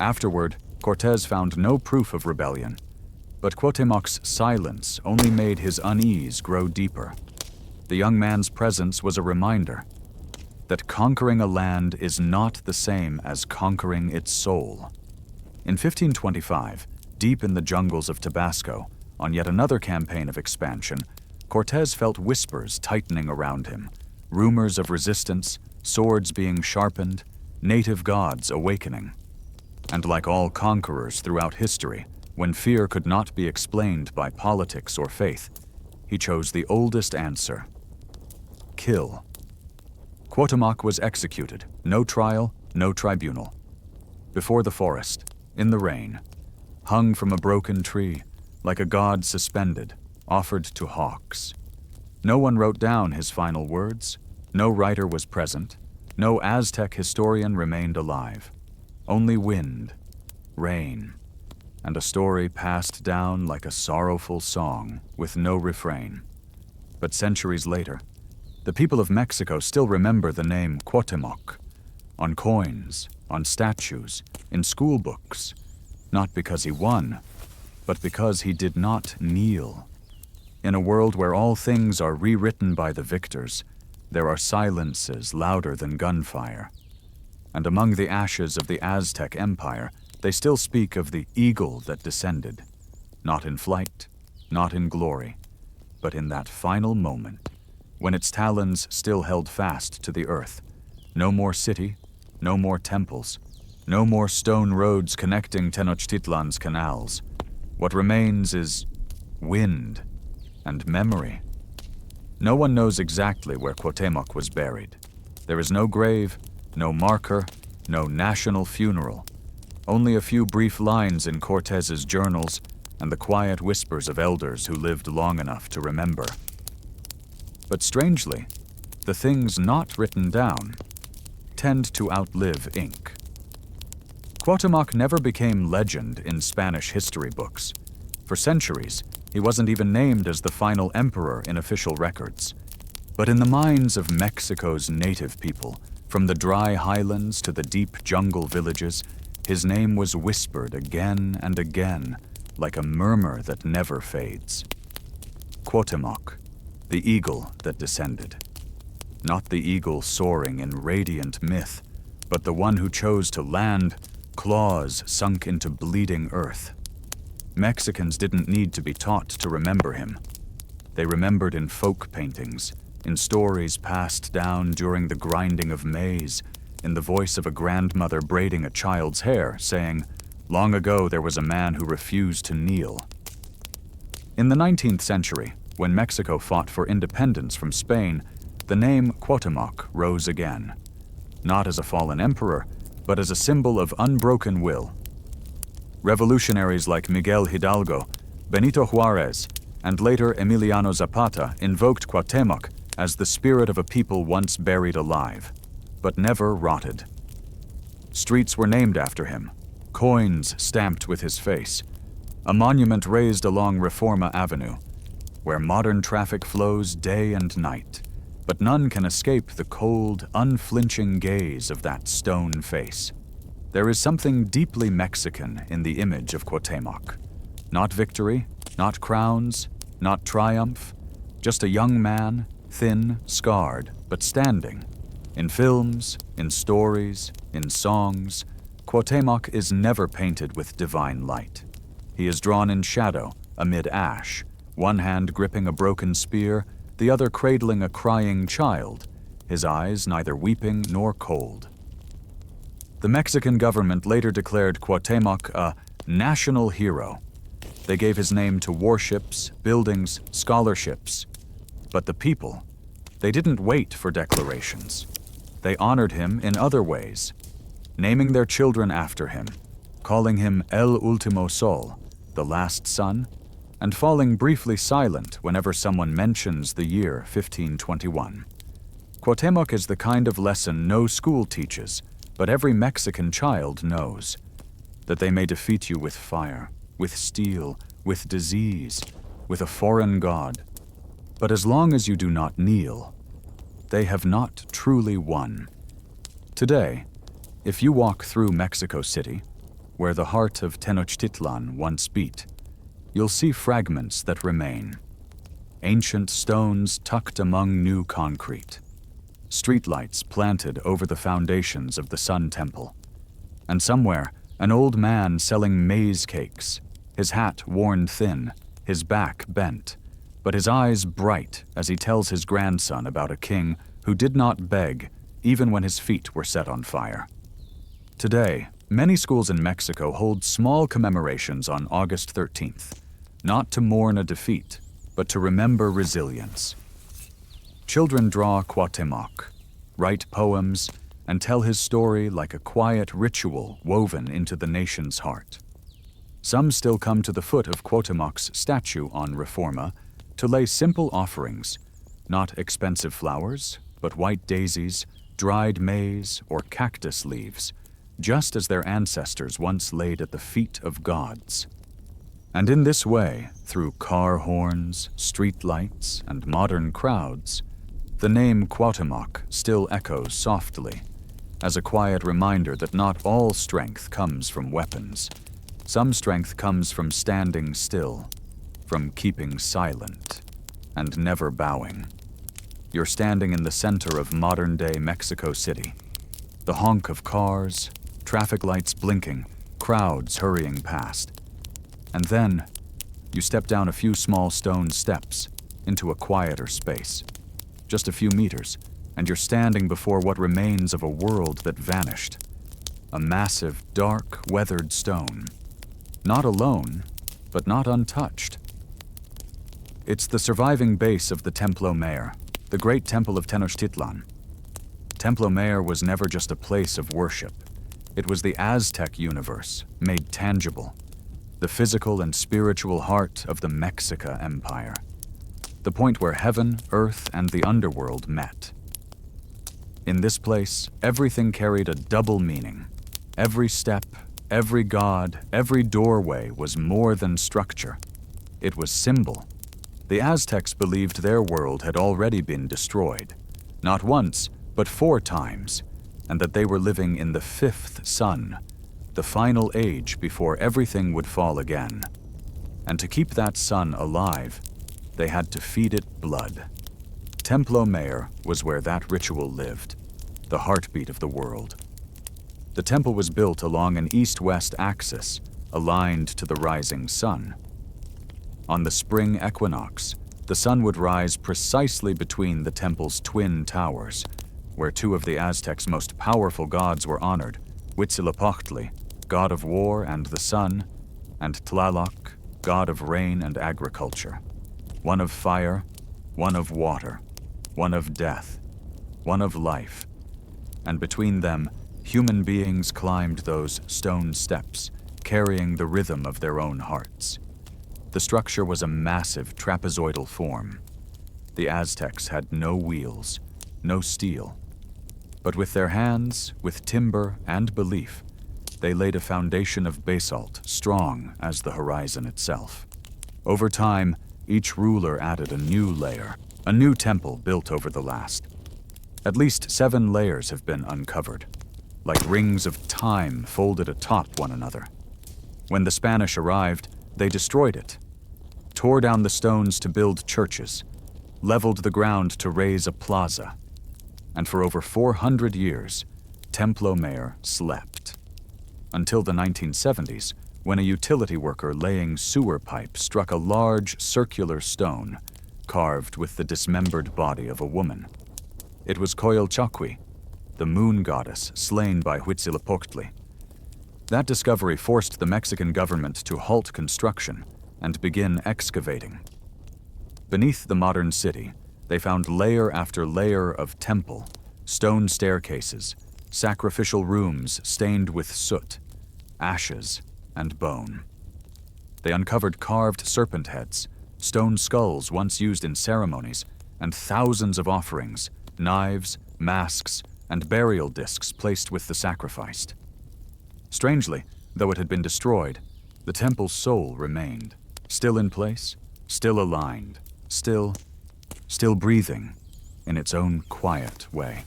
Afterward, Cortés found no proof of rebellion. But Cuauhtémoc's silence only made his unease grow deeper. The young man's presence was a reminder that conquering a land is not the same as conquering its soul. In 1525, deep in the jungles of Tabasco, on yet another campaign of expansion, Cortés felt whispers tightening around him, rumors of resistance, swords being sharpened, native gods awakening. And like all conquerors throughout history, when fear could not be explained by politics or faith, he chose the oldest answer: kill. Cuauhtémoc was executed, no trial, no tribunal. Before the forest, in the rain, hung from a broken tree, like a god suspended, offered to hawks. No one wrote down his final words. No writer was present. No Aztec historian remained alive. Only wind, rain, and a story passed down like a sorrowful song with no refrain. But centuries later, the people of Mexico still remember the name Cuauhtémoc, on coins, on statues, in school books, not because he won, but because he did not kneel. In a world where all things are rewritten by the victors, there are silences louder than gunfire. And among the ashes of the Aztec Empire, they still speak of the eagle that descended, not in flight, not in glory, but in that final moment, when its talons still held fast to the earth. No more city, no more temples, no more stone roads connecting Tenochtitlan's canals. What remains is wind and memory. No one knows exactly where Cuauhtémoc was buried. There is no grave, no marker, no national funeral. Only a few brief lines in Cortés's journals and the quiet whispers of elders who lived long enough to remember. But strangely, the things not written down tend to outlive ink. Cuauhtémoc never became legend in Spanish history books. For centuries, he wasn't even named as the final emperor in official records. But in the minds of Mexico's native people, from the dry highlands to the deep jungle villages, his name was whispered again and again, like a murmur that never fades. Cuauhtémoc, the eagle that descended. Not the eagle soaring in radiant myth, but the one who chose to land, claws sunk into bleeding earth. Mexicans didn't need to be taught to remember him. They remembered in folk paintings, in stories passed down during the grinding of maize, in the voice of a grandmother braiding a child's hair, saying, "Long ago there was a man who refused to kneel." In the 19th century, when Mexico fought for independence from Spain, the name Cuauhtémoc rose again, not as a fallen emperor, but as a symbol of unbroken will. Revolutionaries like Miguel Hidalgo, Benito Juárez, and later Emiliano Zapata invoked Cuauhtémoc as the spirit of a people once buried alive, but never rotted. Streets were named after him, coins stamped with his face, a monument raised along Reforma Avenue, where modern traffic flows day and night, but none can escape the cold, unflinching gaze of that stone face. There is something deeply Mexican in the image of Cuauhtémoc. Not victory, not crowns, not triumph, just a young man, thin, scarred, but standing. In films, in stories, in songs, Cuauhtémoc is never painted with divine light. He is drawn in shadow, amid ash, one hand gripping a broken spear, the other cradling a crying child, his eyes neither weeping nor cold. The Mexican government later declared Cuauhtémoc a national hero. They gave his name to warships, buildings, scholarships. But the people, they didn't wait for declarations. They honored him in other ways, naming their children after him, calling him El Último Sol, the last sun, and falling briefly silent whenever someone mentions the year 1521. Cuauhtémoc is the kind of lesson no school teaches, but every Mexican child knows. That they may defeat you with fire, with steel, with disease, with a foreign god. But as long as you do not kneel, they have not truly won. Today, if you walk through Mexico City, where the heart of Tenochtitlan once beat, you'll see fragments that remain. Ancient stones tucked among new concrete. Streetlights planted over the foundations of the Sun Temple. And somewhere, an old man selling maize cakes, his hat worn thin, his back bent, but his eyes bright as he tells his grandson about a king who did not beg even when his feet were set on fire. Today, many schools in Mexico hold small commemorations on August 13th, not to mourn a defeat, but to remember resilience. Children draw Cuauhtémoc, write poems, and tell his story like a quiet ritual woven into the nation's heart. Some still come to the foot of Cuauhtémoc's statue on Reforma to lay simple offerings, not expensive flowers, but white daisies, dried maize, or cactus leaves, just as their ancestors once laid at the feet of gods. And in this way, through car horns, street lights, and modern crowds, the name Cuauhtémoc still echoes softly, as a quiet reminder that not all strength comes from weapons. Some strength comes from standing still, from keeping silent, and never bowing. You're standing in the center of modern-day Mexico City. The honk of cars, traffic lights blinking, crowds hurrying past. And then, you step down a few small stone steps into a quieter space. Just a few meters, and you're standing before what remains of a world that vanished. A massive, dark, weathered stone. Not alone, but not untouched. It's the surviving base of the Templo Mayor, the great temple of Tenochtitlan. Templo Mayor was never just a place of worship. It was the Aztec universe, made tangible. The physical and spiritual heart of the Mexica Empire. The point where heaven, earth, and the underworld met. In this place, everything carried a double meaning. Every step, every god, every doorway was more than structure. It was symbol. The Aztecs believed their world had already been destroyed, not once, but 4 times, and that they were living in the 5th sun, the final age before everything would fall again. And to keep that sun alive, they had to feed it blood. Templo Mayor was where that ritual lived, the heartbeat of the world. The temple was built along an east-west axis, aligned to the rising sun. On the spring equinox, the sun would rise precisely between the temple's twin towers, where 2 of the Aztecs' most powerful gods were honored, Huitzilopochtli, god of war and the sun, and Tlaloc, god of rain and agriculture. One of fire, one of water, one of death, one of life. And between them, human beings climbed those stone steps, carrying the rhythm of their own hearts. The structure was a massive trapezoidal form. The Aztecs had no wheels, no steel. But with their hands, with timber and belief, they laid a foundation of basalt strong as the horizon itself. Over time, each ruler added a new layer, a new temple built over the last. At least 7 layers have been uncovered, like rings of time folded atop one another. When the Spanish arrived, they destroyed it, tore down the stones to build churches, leveled the ground to raise a plaza, and for over 400 years, Templo Mayor slept. Until the 1970s, when a utility worker laying sewer pipe struck a large circular stone carved with the dismembered body of a woman. It was Coyolxauhqui, the moon goddess slain by Huitzilopochtli. That discovery forced the Mexican government to halt construction and begin excavating. Beneath the modern city, they found layer after layer of temple, stone staircases, sacrificial rooms stained with soot, ashes, and bone. They uncovered carved serpent heads, stone skulls once used in ceremonies, and thousands of offerings, knives, masks, and burial discs placed with the sacrificed. Strangely, though it had been destroyed, the temple's soul remained, still in place, still aligned, still breathing in its own quiet way.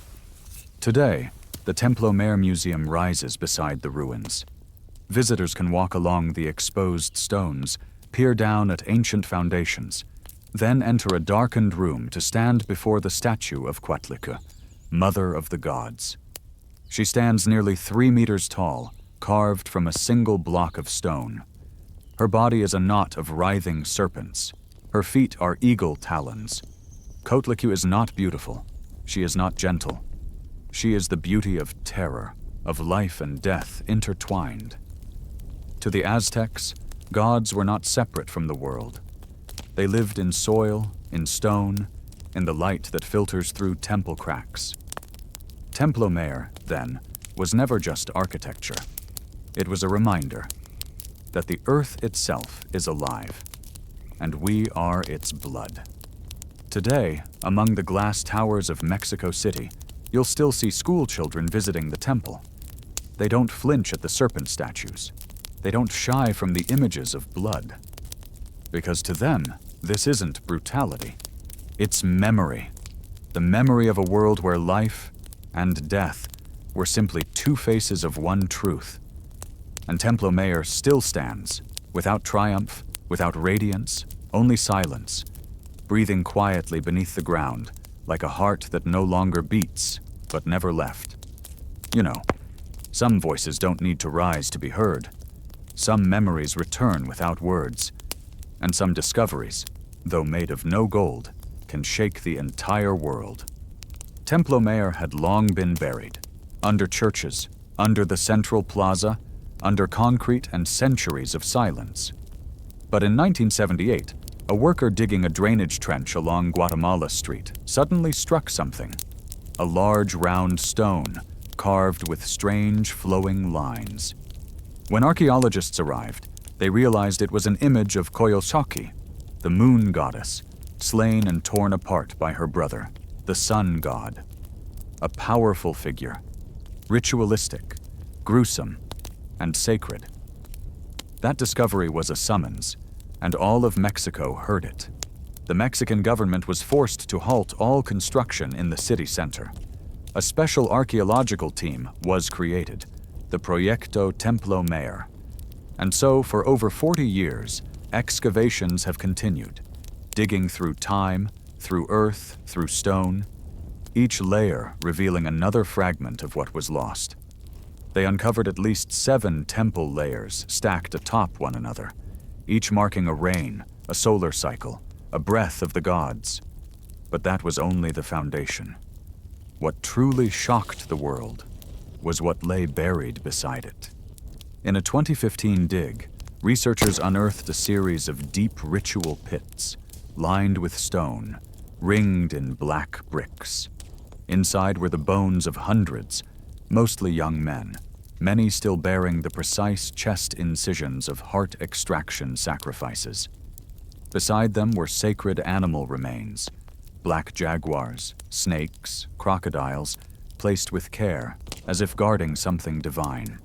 Today, the Templo Mayor Museum rises beside the ruins. Visitors can walk along the exposed stones, peer down at ancient foundations, then enter a darkened room to stand before the statue of Quetzalcoatl, Mother of the Gods. She stands nearly 3 meters tall, carved from a single block of stone. Her body is a knot of writhing serpents. Her feet are eagle talons. Quetzalcoatl is not beautiful. She is not gentle. She is the beauty of terror, of life and death intertwined. To the Aztecs, gods were not separate from the world. They lived in soil, in stone, in the light that filters through temple cracks. Templo Mayor, then, was never just architecture. It was a reminder that the earth itself is alive, and we are its blood. Today, among the glass towers of Mexico City, you'll still see school children visiting the temple. They don't flinch at the serpent statues. They don't shy from the images of blood. Because to them, this isn't brutality. It's memory. The memory of a world where life and death were simply two faces of one truth. And Templo Mayor still stands, without triumph, without radiance, only silence, breathing quietly beneath the ground, like a heart that no longer beats, but never left. You know, some voices don't need to rise to be heard. Some memories return without words. And some discoveries, though made of no gold, can shake the entire world. Templo Mayor had long been buried, under churches, under the central plaza, under concrete and centuries of silence. But in 1978, a worker digging a drainage trench along Guatemala Street suddenly struck something. A large round stone, carved with strange flowing lines. When archaeologists arrived, they realized it was an image of Coyolxauhqui, the moon goddess, slain and torn apart by her brother, the sun god. A powerful figure, ritualistic, gruesome, and sacred. That discovery was a summons, and all of Mexico heard it. The Mexican government was forced to halt all construction in the city center. A special archaeological team was created, the Proyecto Templo Mayor. And so, for over 40 years, excavations have continued, digging through time, through earth, through stone, each layer revealing another fragment of what was lost. They uncovered at least 7 temple layers stacked atop one another, each marking a reign, a solar cycle, a breath of the gods. But that was only the foundation. What truly shocked the world was what lay buried beside it. In a 2015 dig, researchers unearthed a series of deep ritual pits, lined with stone, ringed in black bricks. Inside were the bones of hundreds, mostly young men, many still bearing the precise chest incisions of heart extraction sacrifices. Beside them were sacred animal remains, black jaguars, snakes, crocodiles, placed with care, as if guarding something divine.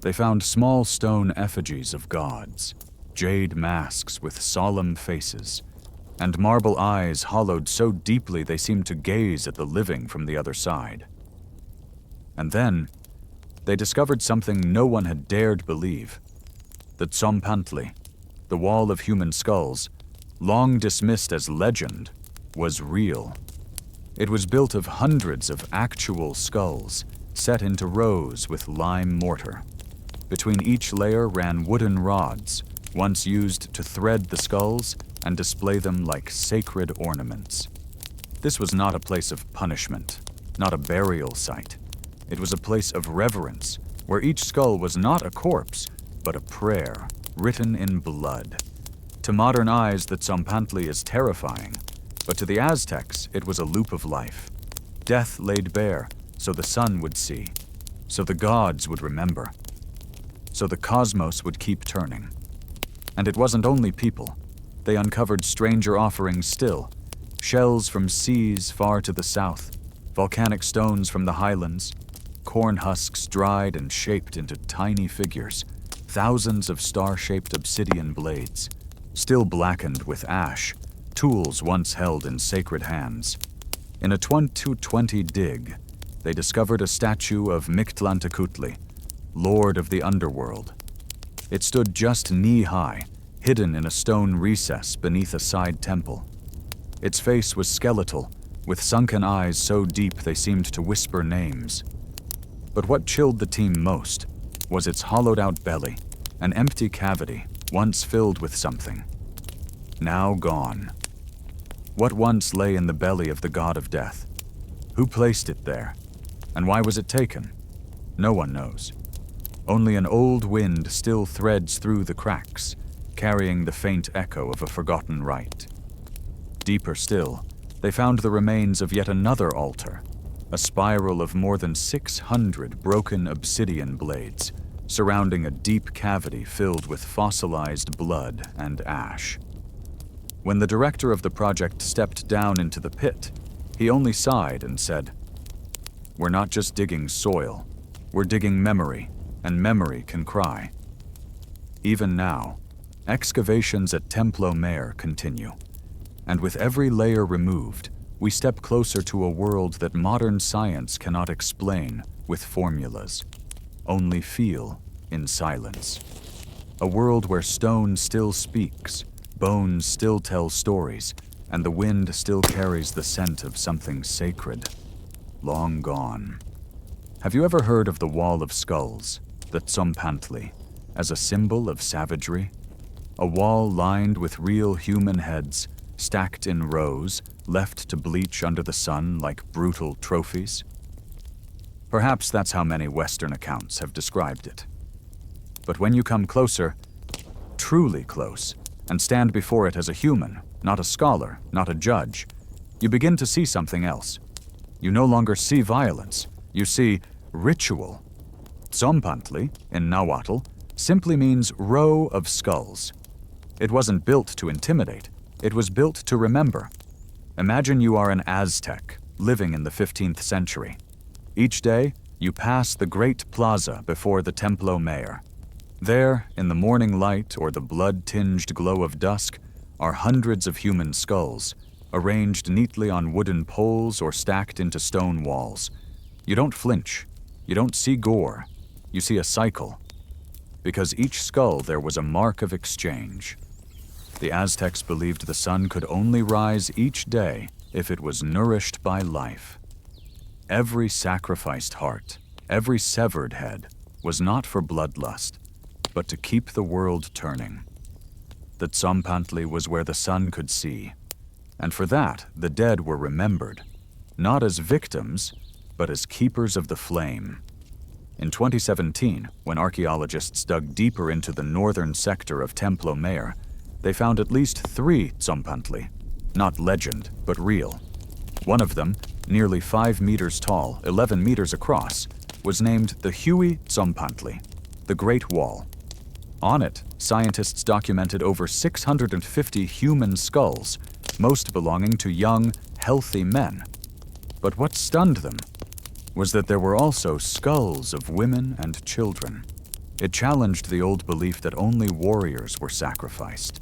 They found small stone effigies of gods, jade masks with solemn faces, and marble eyes hollowed so deeply they seemed to gaze at the living from the other side. And then, they discovered something no one had dared believe. The Tzompantli, the wall of human skulls, long dismissed as legend, was real. It was built of hundreds of actual skulls, set into rows with lime mortar. Between each layer ran wooden rods, once used to thread the skulls and display them like sacred ornaments. This was not a place of punishment, not a burial site. It was a place of reverence, where each skull was not a corpse, but a prayer, written in blood, To modern eyes, the Tzompantli is terrifying, but to the Aztecs, it was a loop of life. Death laid bare, so the sun would see, so the gods would remember, so the cosmos would keep turning. And it wasn't only people. They uncovered stranger offerings still, shells from seas far to the south, volcanic stones from the highlands, corn husks dried and shaped into tiny figures, thousands of star-shaped obsidian blades, still blackened with ash, tools once held in sacred hands. In a 2020 dig, they discovered a statue of Mictlantecutli, lord of the underworld. It stood just knee-high, hidden in a stone recess beneath a side temple. Its face was skeletal, with sunken eyes so deep they seemed to whisper names. But what chilled the team most was its hollowed-out belly, an empty cavity once filled with something, now gone. What once lay in the belly of the god of death? Who placed it there? And why was it taken? No one knows. Only an old wind still threads through the cracks, carrying the faint echo of a forgotten rite. Deeper still, they found the remains of yet another altar, a spiral of more than 600 broken obsidian blades, surrounding a deep cavity filled with fossilized blood and ash. When the director of the project stepped down into the pit, he only sighed and said, "We're not just digging soil, we're digging memory, and memory can cry." Even now, excavations at Templo Mayor continue, and with every layer removed, we step closer to a world that modern science cannot explain with formulas, only feel in silence. A world where stone still speaks, bones still tell stories, and the wind still carries the scent of something sacred, long gone. Have you ever heard of the Wall of Skulls, the Tzompantli, as a symbol of savagery? A wall lined with real human heads, stacked in rows, left to bleach under the sun like brutal trophies? Perhaps that's how many Western accounts have described it. But when you come closer, truly close, and stand before it as a human, not a scholar, not a judge, you begin to see something else. You no longer see violence, you see ritual. Tzompantli, in Nahuatl, simply means row of skulls. It wasn't built to intimidate, it was built to remember. Imagine you are an Aztec, living in the 15th century. Each day, you pass the great plaza before the Templo Mayor. There, in the morning light or the blood-tinged glow of dusk, are hundreds of human skulls, arranged neatly on wooden poles or stacked into stone walls. You don't flinch. You don't see gore. You see a cycle. Because each skull there was a mark of exchange. The Aztecs believed the sun could only rise each day if it was nourished by life. Every sacrificed heart, every severed head, was not for bloodlust, but to keep the world turning. The Tzompantli was where the sun could see, and for that the dead were remembered, not as victims, but as keepers of the flame. In 2017, when archaeologists dug deeper into the northern sector of Templo Mayor, they found at least 3 Tzompantli, not legend, but real. One of them, nearly 5 meters tall, 11 meters across, was named the Huey Tzompantli, the Great Wall. On it, scientists documented over 650 human skulls, most belonging to young, healthy men. But what stunned them was that there were also skulls of women and children. It challenged the old belief that only warriors were sacrificed.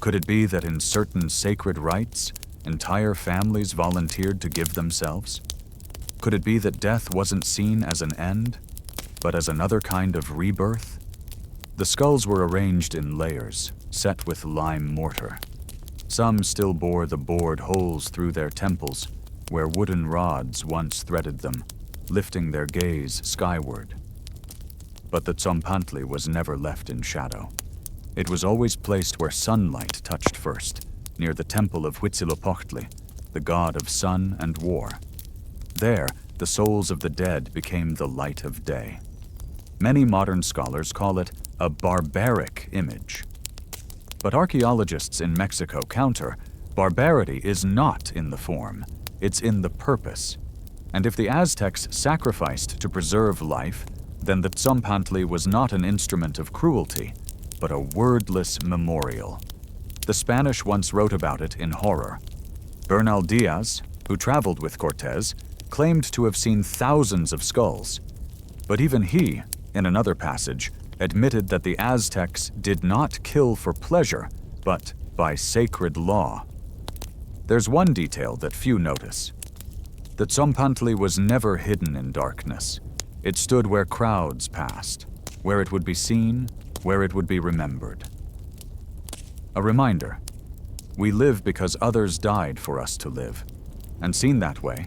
Could it be that in certain sacred rites, entire families volunteered to give themselves? Could it be that death wasn't seen as an end, but as another kind of rebirth? The skulls were arranged in layers, set with lime mortar. Some still bore the bored holes through their temples, where wooden rods once threaded them, lifting their gaze skyward. But the Tzompantli was never left in shadow. It was always placed where sunlight touched first, near the temple of Huitzilopochtli, the god of sun and war. There, the souls of the dead became the light of day. Many modern scholars call it a barbaric image. But archaeologists in Mexico counter, barbarity is not in the form, it's in the purpose. And if the Aztecs sacrificed to preserve life, then the Tzompantli was not an instrument of cruelty, but a wordless memorial. The Spanish once wrote about it in horror. Bernal Diaz, who traveled with Cortés, claimed to have seen thousands of skulls. But even he, in another passage, admitted that the Aztecs did not kill for pleasure, but by sacred law. There's one detail that few notice. The Tzompantli was never hidden in darkness. It stood where crowds passed, where it would be seen, where it would be remembered. A reminder, we live because others died for us to live. And seen that way,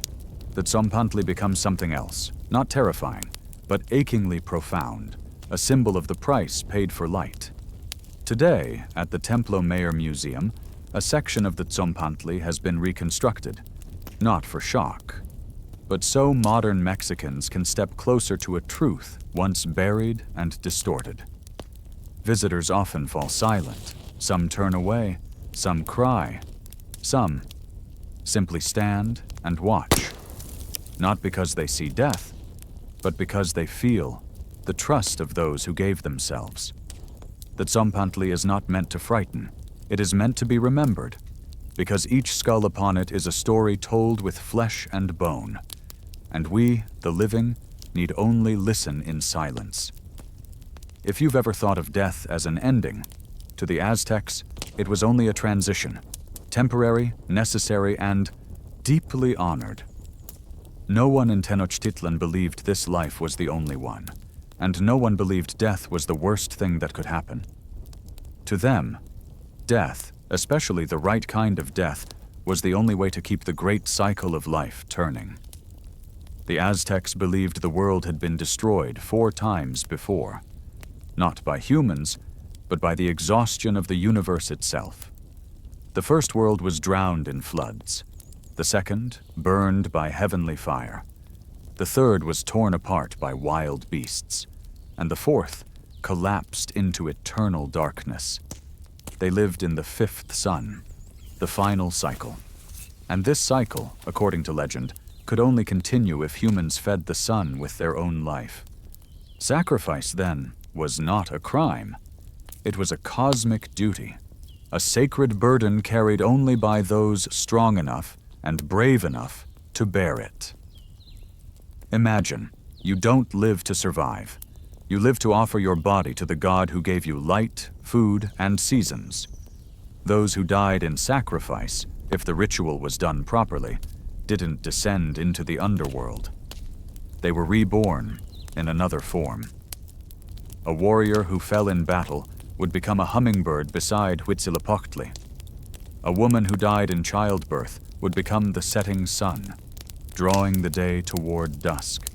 the Tzompantli becomes something else, not terrifying, but achingly profound, a symbol of the price paid for light. Today, at the Templo Mayor Museum, a section of the Tzompantli has been reconstructed, not for shock, but so modern Mexicans can step closer to a truth once buried and distorted. Visitors often fall silent. Some turn away, some cry, some simply stand and watch, not because they see death, but because they feel the trust of those who gave themselves. The Tzompantli is not meant to frighten, it is meant to be remembered, because each skull upon it is a story told with flesh and bone, and we, the living, need only listen in silence. If you've ever thought of death as an ending, to the Aztecs, it was only a transition, temporary, necessary, and deeply honored. No one in Tenochtitlan believed this life was the only one, and no one believed death was the worst thing that could happen. To them, death, especially the right kind of death, was the only way to keep the great cycle of life turning. The Aztecs believed the world had been destroyed 4 times before, not by humans, but by the exhaustion of the universe itself. The first world was drowned in floods, the second burned by heavenly fire, the third was torn apart by wild beasts, and the fourth collapsed into eternal darkness. They lived in the 5th sun, the final cycle. And this cycle, according to legend, could only continue if humans fed the sun with their own life. Sacrifice, then, was not a crime. It was a cosmic duty, a sacred burden carried only by those strong enough and brave enough to bear it. Imagine, you don't live to survive. You live to offer your body to the God who gave you light, food, and seasons. Those who died in sacrifice, if the ritual was done properly, didn't descend into the underworld. They were reborn in another form. A warrior who fell in battle would become a hummingbird beside Huitzilopochtli. A woman who died in childbirth would become the setting sun, drawing the day toward dusk.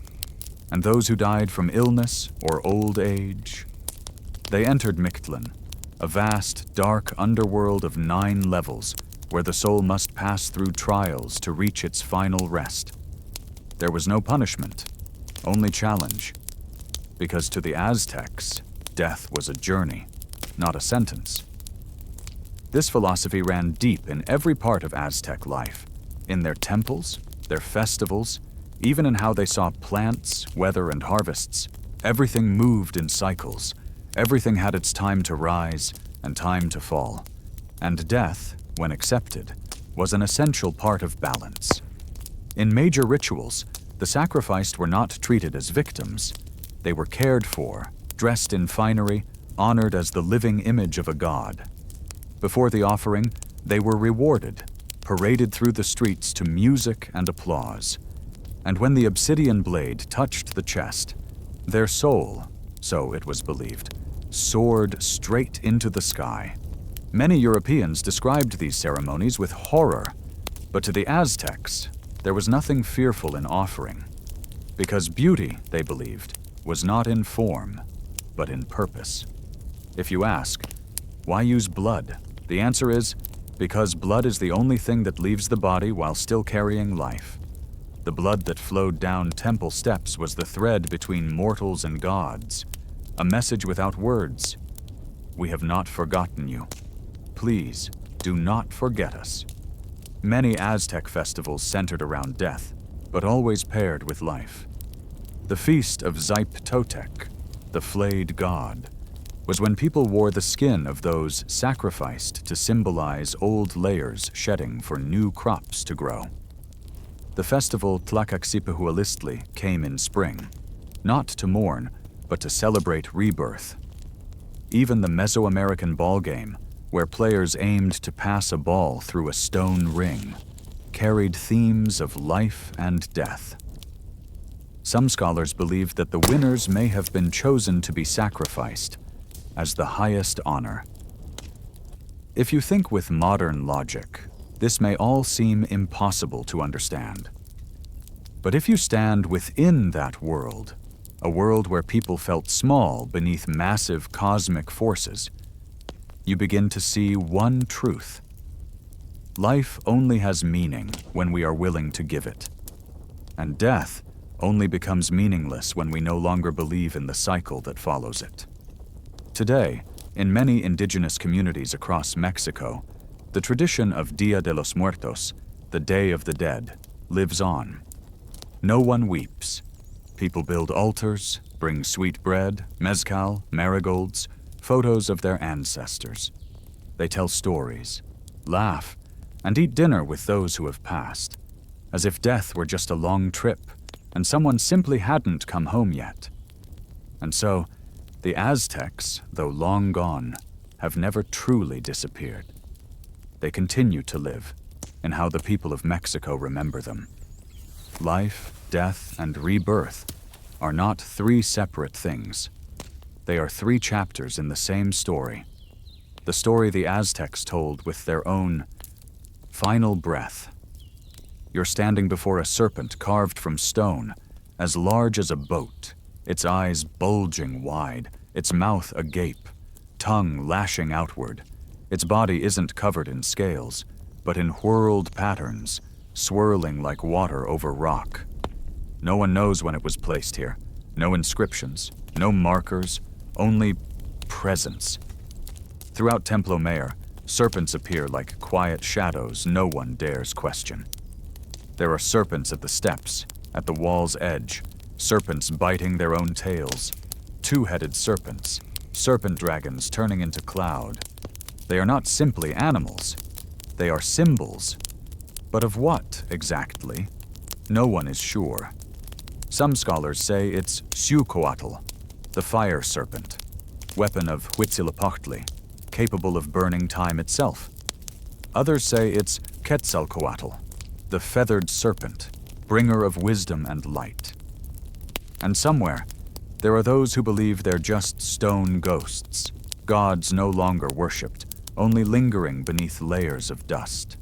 And those who died from illness or old age, they entered Mictlan, a vast, dark underworld of 9 levels, where the soul must pass through trials to reach its final rest. There was no punishment, only challenge, because to the Aztecs, death was a journey, not a sentence. This philosophy ran deep in every part of Aztec life, in their temples, their festivals, even in how they saw plants, weather, and harvests. Everything moved in cycles. Everything had its time to rise and time to fall. And death, when accepted, was an essential part of balance. In major rituals, the sacrificed were not treated as victims. They were cared for, dressed in finery, honored as the living image of a god. Before the offering, they were rewarded, paraded through the streets to music and applause. And when the obsidian blade touched the chest, their soul, so it was believed, soared straight into the sky. Many Europeans described these ceremonies with horror, but to the Aztecs, there was nothing fearful in offering, because beauty, they believed, was not in form, but in purpose. If you ask, why use blood? The answer is, because blood is the only thing that leaves the body while still carrying life. The blood that flowed down temple steps was the thread between mortals and gods, a message without words. We have not forgotten you. Please, do not forget us. Many Aztec festivals centered around death, but always paired with life. The feast of Totec, the flayed god, was when people wore the skin of those sacrificed to symbolize old layers shedding for new crops to grow. The festival Tlacaxipehualistli came in spring, not to mourn, but to celebrate rebirth. Even the Mesoamerican ball game, where players aimed to pass a ball through a stone ring, carried themes of life and death. Some scholars believe that the winners may have been chosen to be sacrificed as the highest honor. If you think with modern logic, this may all seem impossible to understand. But if you stand within that world, a world where people felt small beneath massive cosmic forces, you begin to see one truth. Life only has meaning when we are willing to give it. And death only becomes meaningless when we no longer believe in the cycle that follows it. Today, in many indigenous communities across Mexico, the tradition of Dia de los Muertos, the Day of the Dead, lives on. No one weeps. People build altars, bring sweet bread, mezcal, marigolds, photos of their ancestors. They tell stories, laugh, and eat dinner with those who have passed, as if death were just a long trip and someone simply hadn't come home yet. And so, the Aztecs, though long gone, have never truly disappeared. They continue to live in how the people of Mexico remember them. Life, death, and rebirth are not three separate things. They are three chapters in the same story. The story the Aztecs told with their own final breath. You're standing before a serpent carved from stone, as large as a boat, its eyes bulging wide, its mouth agape, tongue lashing outward. Its body isn't covered in scales, but in whorled patterns, swirling like water over rock. No one knows when it was placed here. No inscriptions, no markers, only presence. Throughout Templo Mayor, serpents appear like quiet shadows no one dares question. There are serpents at the steps, at the wall's edge, serpents biting their own tails, two-headed serpents, serpent dragons turning into cloud. They are not simply animals. They are symbols. But of what, exactly? No one is sure. Some scholars say it's Xiuhcoatl, the fire serpent, weapon of Huitzilopochtli, capable of burning time itself. Others say it's Quetzalcoatl, the feathered serpent, bringer of wisdom and light. And somewhere, there are those who believe they're just stone ghosts, gods no longer worshipped, only lingering beneath layers of dust.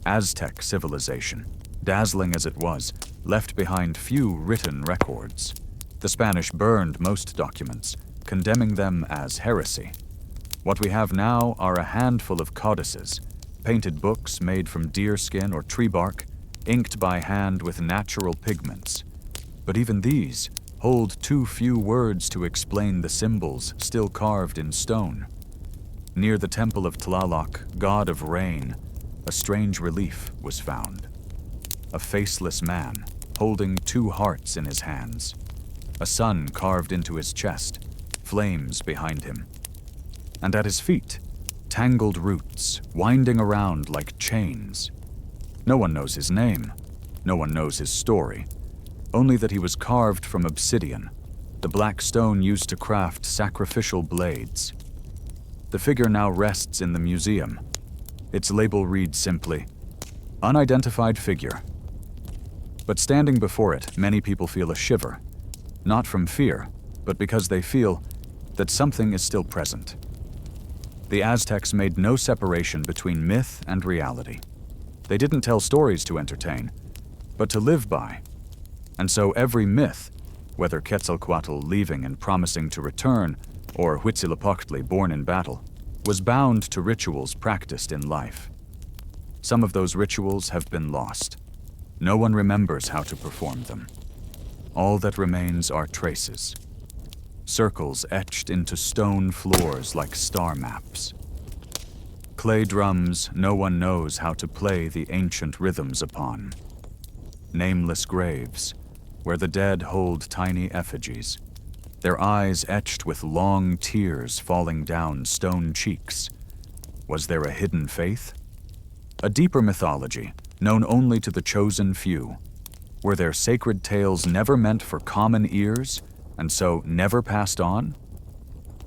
Aztec civilization, dazzling as it was, left behind few written records. The Spanish burned most documents, condemning them as heresy. What we have now are a handful of codices, painted books made from deer skin or tree bark, inked by hand with natural pigments. But even these hold too few words to explain the symbols still carved in stone. Near the temple of Tlaloc, god of rain, a strange relief was found. A faceless man, holding two hearts in his hands. A sun carved into his chest, flames behind him. And at his feet, tangled roots, winding around like chains. No one knows his name. No one knows his story. Only that he was carved from obsidian, the black stone used to craft sacrificial blades. The figure now rests in the museum. Its label reads simply, "Unidentified figure." But standing before it, many people feel a shiver, not from fear, but because they feel that something is still present. The Aztecs made no separation between myth and reality. They didn't tell stories to entertain, but to live by. And so every myth, whether Quetzalcoatl leaving and promising to return, or Huitzilopochtli born in battle, was bound to rituals practiced in life. Some of those rituals have been lost. No one remembers how to perform them. All that remains are traces. Circles etched into stone floors like star maps. Clay drums no one knows how to play the ancient rhythms upon. Nameless graves, where the dead hold tiny effigies, their eyes etched with long tears falling down stone cheeks. Was there a hidden faith? A deeper mythology, known only to the chosen few? Were there sacred tales never meant for common ears, and so never passed on?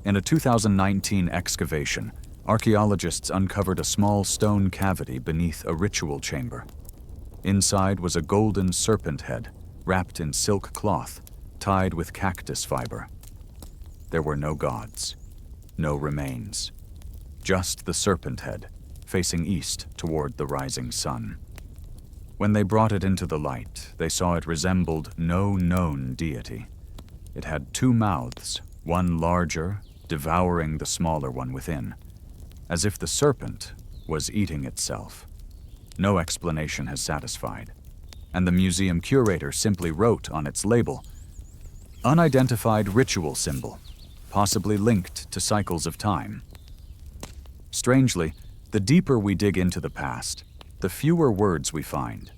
In a 2019 excavation, archaeologists uncovered a small stone cavity beneath a ritual chamber. Inside was a golden serpent head, wrapped in silk cloth, tied with cactus fiber. There were no gods, no remains, just the serpent head, facing east toward the rising sun. When they brought it into the light, they saw it resembled no known deity. It had two mouths, one larger, devouring the smaller one within, as if the serpent was eating itself. No explanation has satisfied, and the museum curator simply wrote on its label, "Unidentified ritual symbol, possibly linked to cycles of time." Strangely, the deeper we dig into the past, the fewer words we find.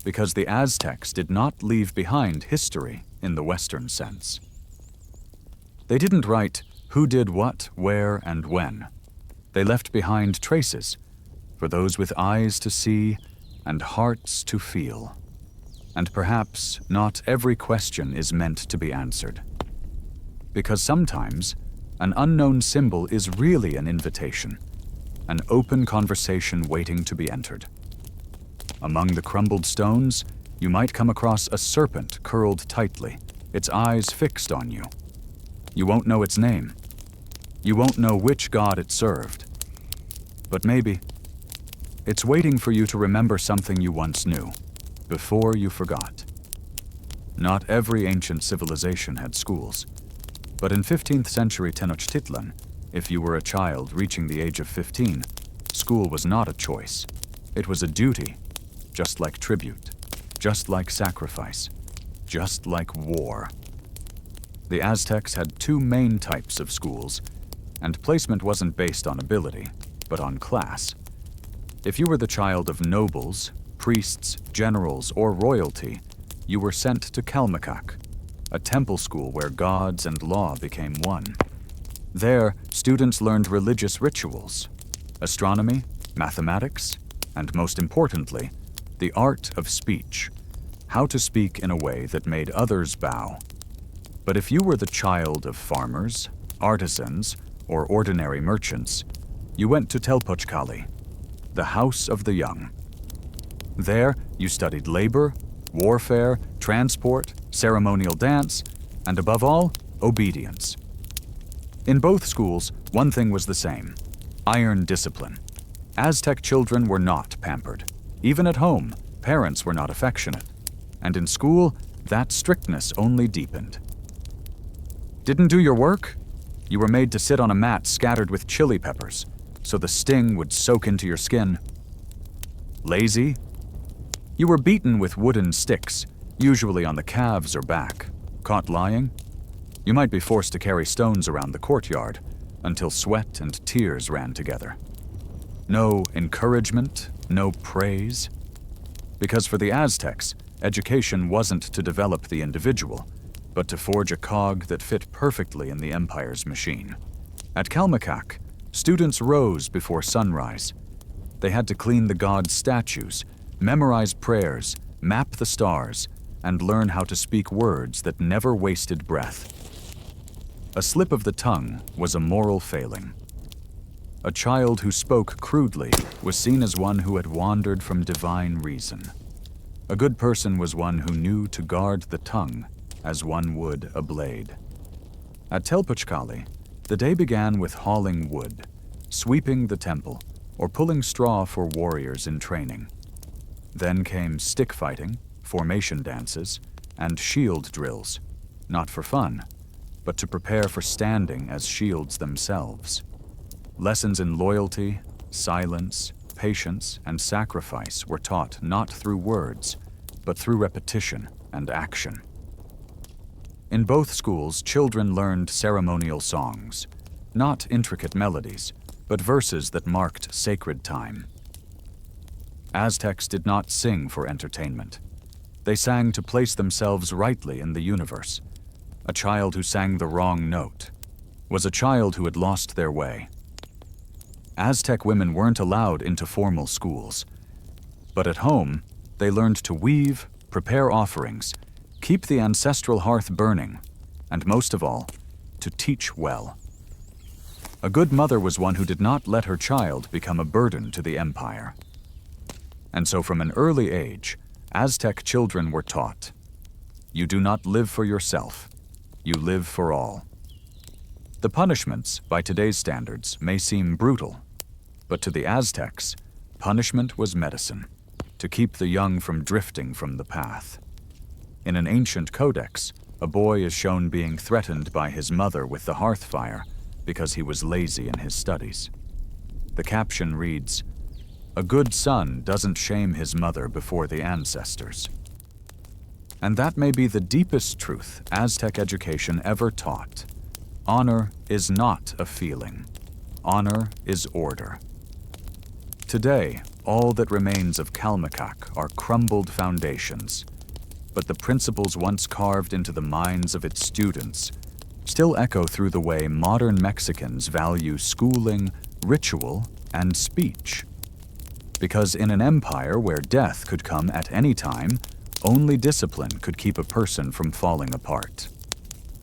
Because the Aztecs did not leave behind history in the Western sense. They didn't write who did what, where, and when. They left behind traces for those with eyes to see and hearts to feel. And perhaps not every question is meant to be answered. Because sometimes an unknown symbol is really an invitation, an open conversation waiting to be entered. Among the crumbled stones, you might come across a serpent curled tightly, its eyes fixed on you. You won't know its name. You won't know which god it served. But maybe it's waiting for you to remember something you once knew, before you forgot. Not every ancient civilization had schools, but in 15th century Tenochtitlan, if you were a child reaching the age of 15, school was not a choice. It was a duty, just like tribute, just like sacrifice, just like war. The Aztecs had two main types of schools, and placement wasn't based on ability, but on class. If you were the child of nobles, priests, generals, or royalty, you were sent to Kalmakak, a temple school where gods and law became one. There, students learned religious rituals, astronomy, mathematics, and most importantly, the art of speech, how to speak in a way that made others bow. But if you were the child of farmers, artisans, or ordinary merchants, you went to Telpochkali, the house of the young. There, you studied labor, warfare, transport, ceremonial dance, and above all, obedience. In both schools, one thing was the same: iron discipline. Aztec children were not pampered. Even at home, parents were not affectionate. And in school, that strictness only deepened. Didn't do your work? You were made to sit on a mat scattered with chili peppers, so the sting would soak into your skin. Lazy? You were beaten with wooden sticks, usually on the calves or back. Caught lying? You might be forced to carry stones around the courtyard until sweat and tears ran together. No encouragement, no praise. Because for the Aztecs, education wasn't to develop the individual, but to forge a cog that fit perfectly in the empire's machine. At Kalmakak, students rose before sunrise. They had to clean the gods' statues, memorize prayers, map the stars, and learn how to speak words that never wasted breath. A slip of the tongue was a moral failing. A child who spoke crudely was seen as one who had wandered from divine reason. A good person was one who knew to guard the tongue as one would a blade. At Telpochkali, the day began with hauling wood, sweeping the temple, or pulling straw for warriors in training. Then came stick fighting, formation dances, and shield drills, not for fun, but to prepare for standing as shields themselves. Lessons in loyalty, silence, patience, and sacrifice were taught not through words, but through repetition and action. In both schools, children learned ceremonial songs, not intricate melodies, but verses that marked sacred time. Aztecs did not sing for entertainment. They sang to place themselves rightly in the universe. A child who sang the wrong note was a child who had lost their way. Aztec women weren't allowed into formal schools, but at home, they learned to weave, prepare offerings, keep the ancestral hearth burning, and most of all, to teach well. A good mother was one who did not let her child become a burden to the empire. And so from an early age, Aztec children were taught, "You do not live for yourself, you live for all." The punishments, by today's standards, may seem brutal, but to the Aztecs, punishment was medicine, to keep the young from drifting from the path. In an ancient codex, a boy is shown being threatened by his mother with the hearth fire because he was lazy in his studies. The caption reads, "A good son doesn't shame his mother before the ancestors." And that may be the deepest truth Aztec education ever taught. Honor is not a feeling. Honor is order. Today, all that remains of Calmecac are crumbled foundations, but the principles once carved into the minds of its students still echo through the way modern Mexicans value schooling, ritual, and speech. Because in an empire where death could come at any time, only discipline could keep a person from falling apart.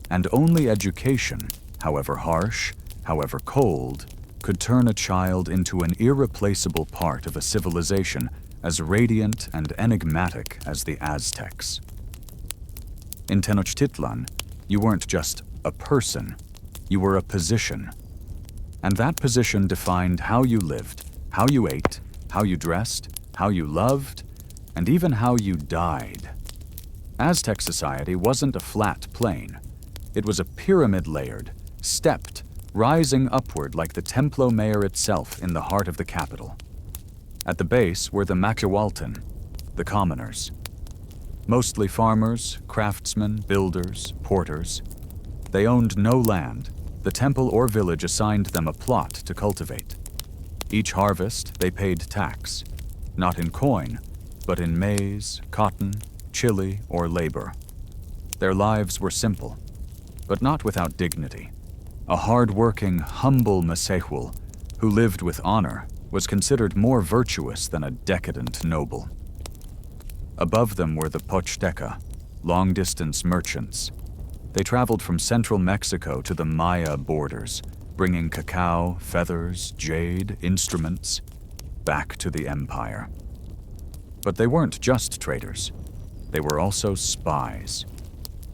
And only education, however harsh, however cold, could turn a child into an irreplaceable part of a civilization as radiant and enigmatic as the Aztecs. In Tenochtitlan, you weren't just a person, you were a position. And that position defined how you lived, how you ate, how you dressed, how you loved, and even how you died. Aztec society wasn't a flat plane. It was a pyramid layered, stepped, rising upward like the Templo Mayor itself in the heart of the capital. At the base were the Machihualtan, the commoners. Mostly farmers, craftsmen, builders, porters. They owned no land. The temple or village assigned them a plot to cultivate. Each harvest, they paid tax, not in coin, but in maize, cotton, chili, or labor. Their lives were simple, but not without dignity. A hard-working, humble Masehul who lived with honor was considered more virtuous than a decadent noble. Above them were the Pochteca, long-distance merchants. They traveled from central Mexico to the Maya borders, bringing cacao, feathers, jade, instruments, back to the empire. But they weren't just traders. They were also spies.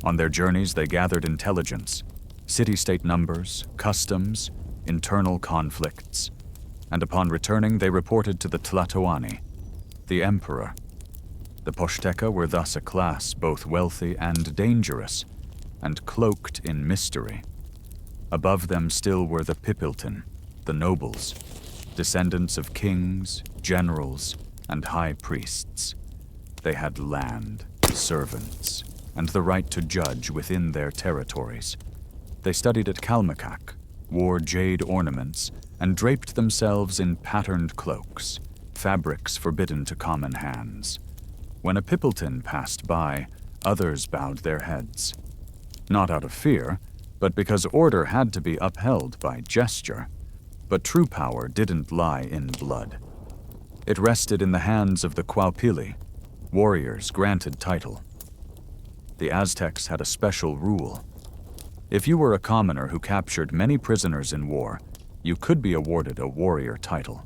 On their journeys, they gathered intelligence, city-state numbers, customs, internal conflicts, and upon returning, they reported to the Tlatoani, the emperor. The Pochteca were thus a class both wealthy and dangerous, and cloaked in mystery. Above them still were the Pipiltin, the nobles, descendants of kings, generals, and high priests. They had land, servants, and the right to judge within their territories. They studied at Calmecac, wore jade ornaments, and draped themselves in patterned cloaks, fabrics forbidden to common hands. When a Pipiltin passed by, others bowed their heads. Not out of fear, but because order had to be upheld by gesture. But true power didn't lie in blood. It rested in the hands of the Cuaupili, warriors granted title. The Aztecs had a special rule. If you were a commoner who captured many prisoners in war, you could be awarded a warrior title.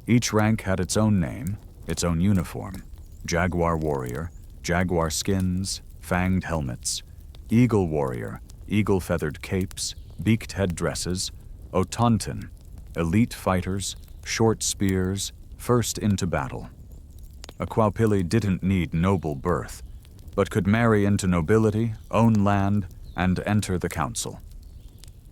Each rank had its own name, its own uniform: jaguar warrior, jaguar skins, fanged helmets, eagle warrior, eagle-feathered capes, beaked headdresses, otantin, elite fighters, short spears, first into battle. A Cuaupili didn't need noble birth, but could marry into nobility, own land, and enter the council.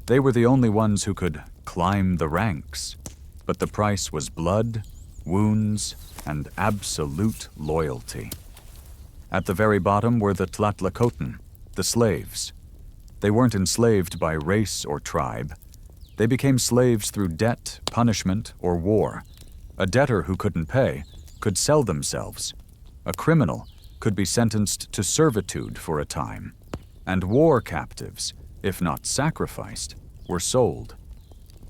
They were the only ones who could climb the ranks, but the price was blood, wounds, and absolute loyalty. At the very bottom were the Tlatlacotan, the slaves. They weren't enslaved by race or tribe. They became slaves through debt, punishment, or war. A debtor who couldn't pay could sell themselves. A criminal could be sentenced to servitude for a time. And war captives, if not sacrificed, were sold.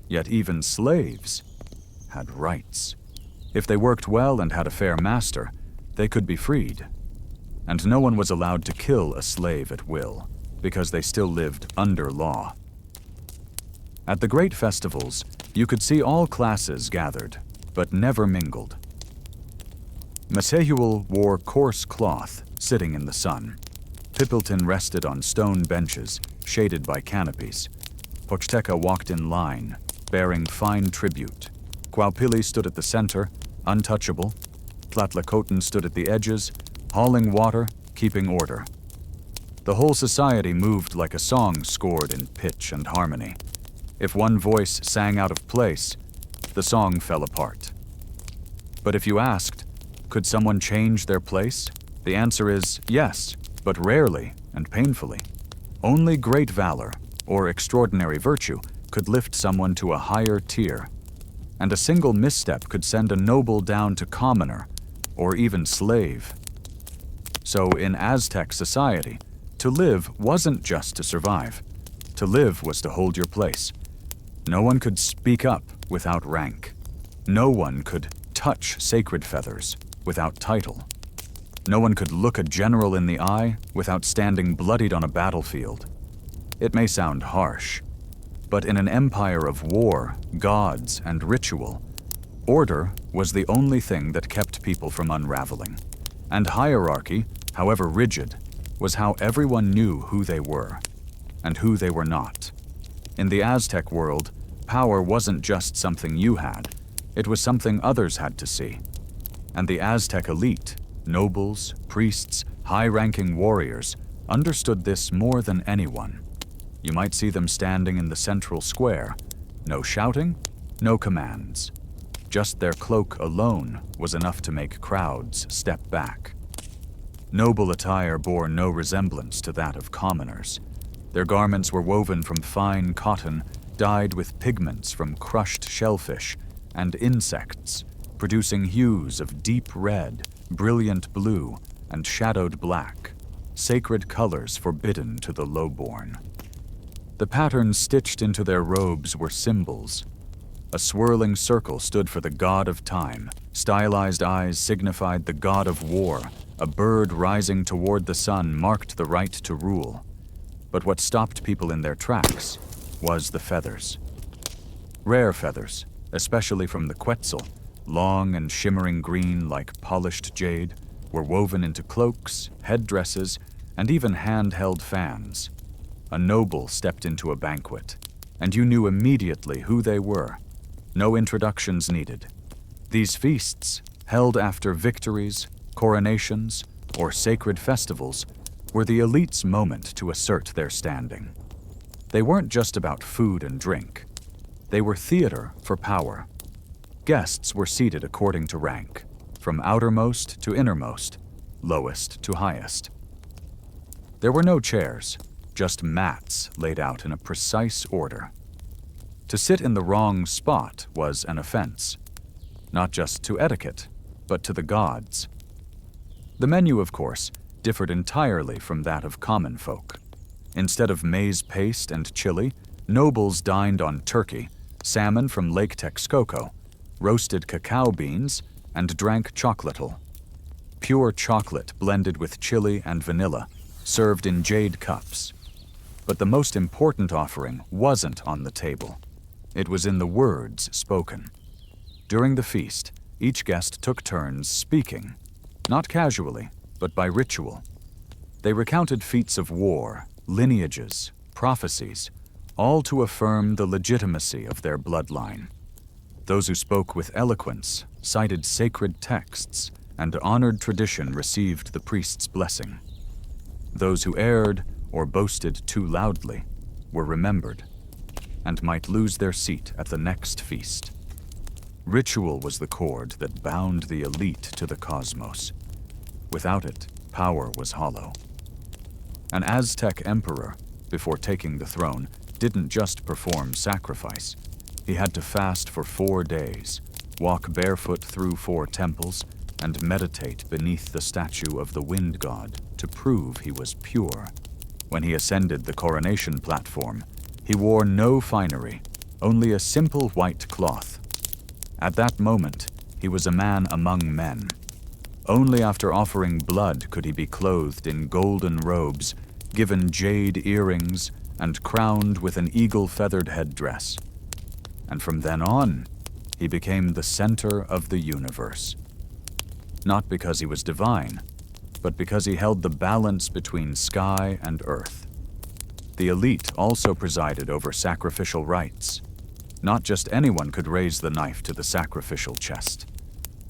Yet even slaves had rights. If they worked well and had a fair master, they could be freed. And no one was allowed to kill a slave at will, because they still lived under law. At the great festivals, you could see all classes gathered, but never mingled. Mesehuel wore coarse cloth, sitting in the sun. Pipiltin rested on stone benches, shaded by canopies. Pochteka walked in line, bearing fine tribute. Quaupili stood at the center, untouchable. Tlatlacoten stood at the edges, hauling water, keeping order. The whole society moved like a song scored in pitch and harmony. If one voice sang out of place, the song fell apart. But if you asked, could someone change their place? The answer is yes, but rarely and painfully. Only great valor, or extraordinary virtue, could lift someone to a higher tier. And a single misstep could send a noble down to commoner, or even slave. So in Aztec society, to live wasn't just to survive. To live was to hold your place. No one could speak up without rank. No one could touch sacred feathers without title. No one could look a general in the eye without standing bloodied on a battlefield. It may sound harsh, but in an empire of war, gods, and ritual, order was the only thing that kept people from unraveling. And hierarchy, however rigid, was how everyone knew who they were and who they were not. In the Aztec world, power wasn't just something you had, it was something others had to see. And the Aztec elite, nobles, priests, high-ranking warriors, understood this more than anyone. You might see them standing in the central square. No shouting, no commands. Just their cloak alone was enough to make crowds step back. Noble attire bore no resemblance to that of commoners. Their garments were woven from fine cotton, dyed with pigments from crushed shellfish and insects, producing hues of deep red, brilliant blue, and shadowed black, sacred colors forbidden to the lowborn. The patterns stitched into their robes were symbols. A swirling circle stood for the god of time, stylized eyes signified the god of war, a bird rising toward the sun marked the right to rule. But what stopped people in their tracks was the feathers. Rare feathers, especially from the Quetzal, long and shimmering green like polished jade, were woven into cloaks, headdresses, and even handheld fans. A noble stepped into a banquet, and you knew immediately who they were. No introductions needed. These feasts, held after victories, coronations, or sacred festivals, were the elite's moment to assert their standing. They weren't just about food and drink. They were theater for power. Guests were seated according to rank, from outermost to innermost, lowest to highest. There were no chairs, just mats laid out in a precise order. To sit in the wrong spot was an offense, not just to etiquette, but to the gods. The menu, of course, differed entirely from that of common folk. Instead of maize paste and chili, nobles dined on turkey, salmon from Lake Texcoco, roasted cacao beans, and drank chocolatl. Pure chocolate blended with chili and vanilla, served in jade cups. But the most important offering wasn't on the table. It was in the words spoken. During the feast, each guest took turns speaking, not casually, but by ritual. They recounted feats of war, lineages, prophecies, all to affirm the legitimacy of their bloodline. Those who spoke with eloquence cited sacred texts, and honored tradition received the priest's blessing. Those who erred or boasted too loudly were remembered, and might lose their seat at the next feast. Ritual was the cord that bound the elite to the cosmos. Without it, power was hollow. An Aztec emperor, before taking the throne, didn't just perform sacrifice. He had to fast for 4 days, walk barefoot through 4 temples, and meditate beneath the statue of the wind god to prove he was pure. When he ascended the coronation platform, he wore no finery, only a simple white cloth. At that moment, he was a man among men. Only after offering blood could he be clothed in golden robes, given jade earrings, and crowned with an eagle-feathered headdress. And from then on, he became the center of the universe. Not because he was divine, but because he held the balance between sky and earth. The elite also presided over sacrificial rites. Not just anyone could raise the knife to the sacrificial chest.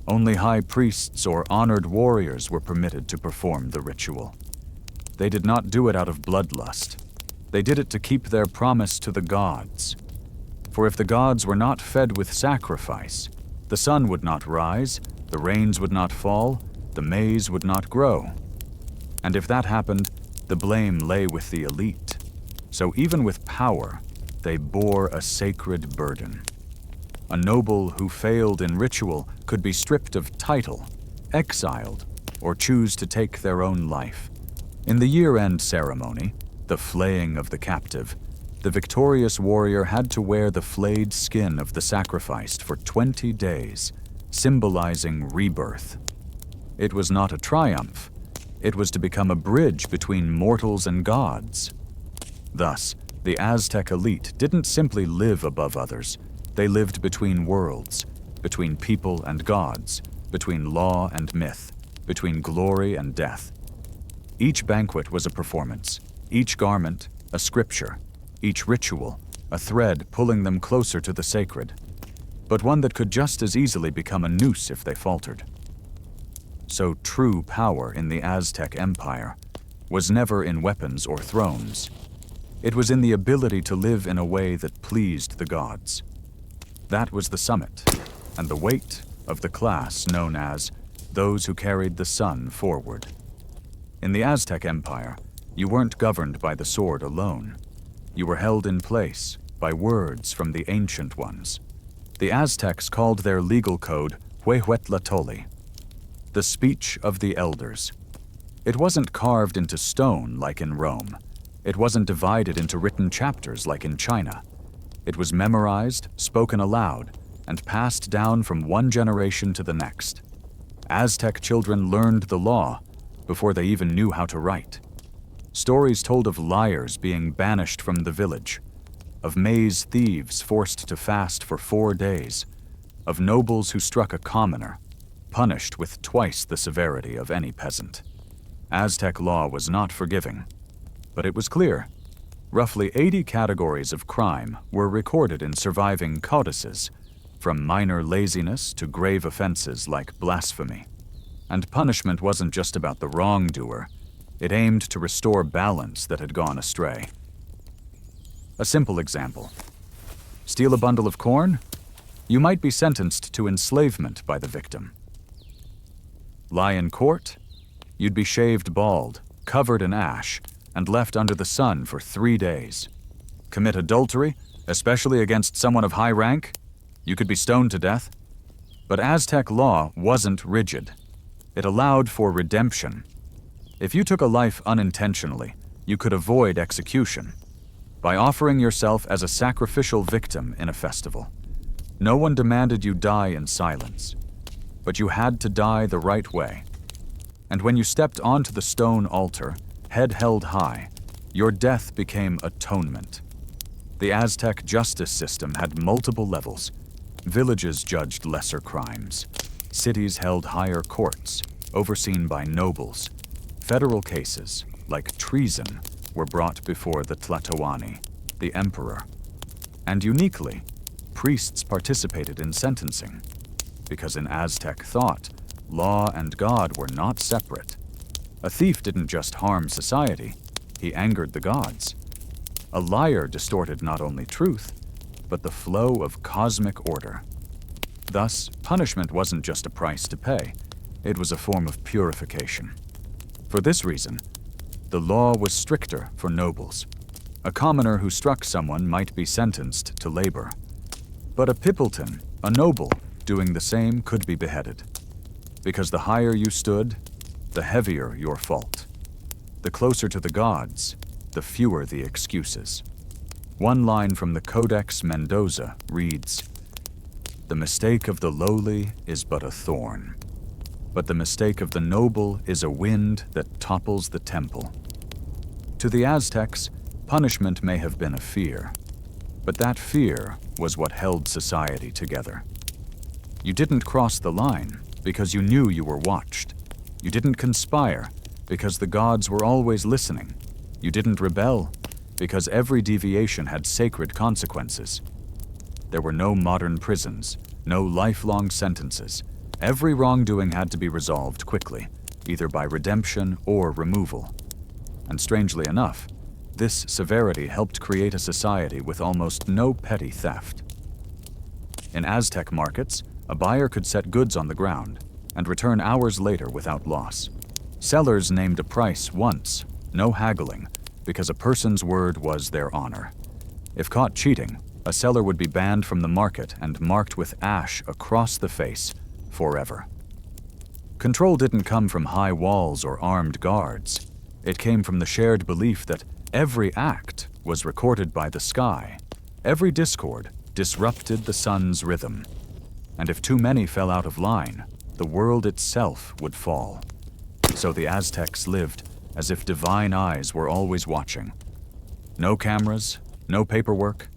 Only high priests or honored warriors were permitted to perform the ritual. They did not do it out of bloodlust. They did it to keep their promise to the gods. For if the gods were not fed with sacrifice, the sun would not rise, the rains would not fall, the maize would not grow. And if that happened, the blame lay with the elite. So even with power, they bore a sacred burden. A noble who failed in ritual could be stripped of title, exiled, or choose to take their own life. In the year-end ceremony, the flaying of the captive, the victorious warrior had to wear the flayed skin of the sacrificed for 20 days, symbolizing rebirth. It was not a triumph. It was to become a bridge between mortals and gods. Thus, the Aztec elite didn't simply live above others. They lived between worlds, between people and gods, between law and myth, between glory and death. Each banquet was a performance, each garment a scripture, each ritual a thread pulling them closer to the sacred, but one that could just as easily become a noose if they faltered. So true power in the Aztec Empire was never in weapons or thrones. It was in the ability to live in a way that pleased the gods. That was the summit, and the weight of the class known as those who carried the sun forward. In the Aztec Empire, you weren't governed by the sword alone. You were held in place by words from the ancient ones. The Aztecs called their legal code Huehuetlatoli, the speech of the elders. It wasn't carved into stone like in Rome. It wasn't divided into written chapters like in China. It was memorized, spoken aloud, and passed down from one generation to the next. Aztec children learned the law before they even knew how to write. Stories told of liars being banished from the village, of maize thieves forced to fast for 4 days, of nobles who struck a commoner, punished with twice the severity of any peasant. Aztec law was not forgiving, but it was clear. Roughly 80 categories of crime were recorded in surviving codices, from minor laziness to grave offenses like blasphemy. And punishment wasn't just about the wrongdoer. It aimed to restore balance that had gone astray. A simple example. Steal a bundle of corn? You might be sentenced to enslavement by the victim. Lie in court? You'd be shaved bald, covered in ash, and left under the sun for 3 days. Commit adultery, especially against someone of high rank? You could be stoned to death. But Aztec law wasn't rigid. It allowed for redemption. If you took a life unintentionally, you could avoid execution by offering yourself as a sacrificial victim in a festival. No one demanded you die in silence, but you had to die the right way. And when you stepped onto the stone altar, head held high, your death became atonement. The Aztec justice system had multiple levels. Villages judged lesser crimes. Cities held higher courts, overseen by nobles. Federal cases, like treason, were brought before the Tlatoani, the emperor. And uniquely, priests participated in sentencing, because in Aztec thought, law and God were not separate. A thief didn't just harm society, he angered the gods. A liar distorted not only truth, but the flow of cosmic order. Thus, punishment wasn't just a price to pay, it was a form of purification. For this reason, the law was stricter for nobles. A commoner who struck someone might be sentenced to labor. But a Pippleton, a noble, doing the same could be beheaded. Because the higher you stood, the heavier your fault. The closer to the gods, the fewer the excuses. One line from the Codex Mendoza reads, "The mistake of the lowly is but a thorn, but the mistake of the noble is a wind that topples the temple." To the Aztecs, punishment may have been a fear, but that fear was what held society together. You didn't cross the line because you knew you were watched. You didn't conspire because the gods were always listening. You didn't rebel because every deviation had sacred consequences. There were no modern prisons, no lifelong sentences. Every wrongdoing had to be resolved quickly, either by redemption or removal. And strangely enough, this severity helped create a society with almost no petty theft. In Aztec markets, a buyer could set goods on the ground and return hours later without loss. Sellers named a price once, no haggling, because a person's word was their honor. If caught cheating, a seller would be banned from the market and marked with ash across the face forever. Control didn't come from high walls or armed guards. It came from the shared belief that every act was recorded by the sky. Every discord disrupted the sun's rhythm. And if too many fell out of line, the world itself would fall. So the Aztecs lived as if divine eyes were always watching. No cameras, no paperwork,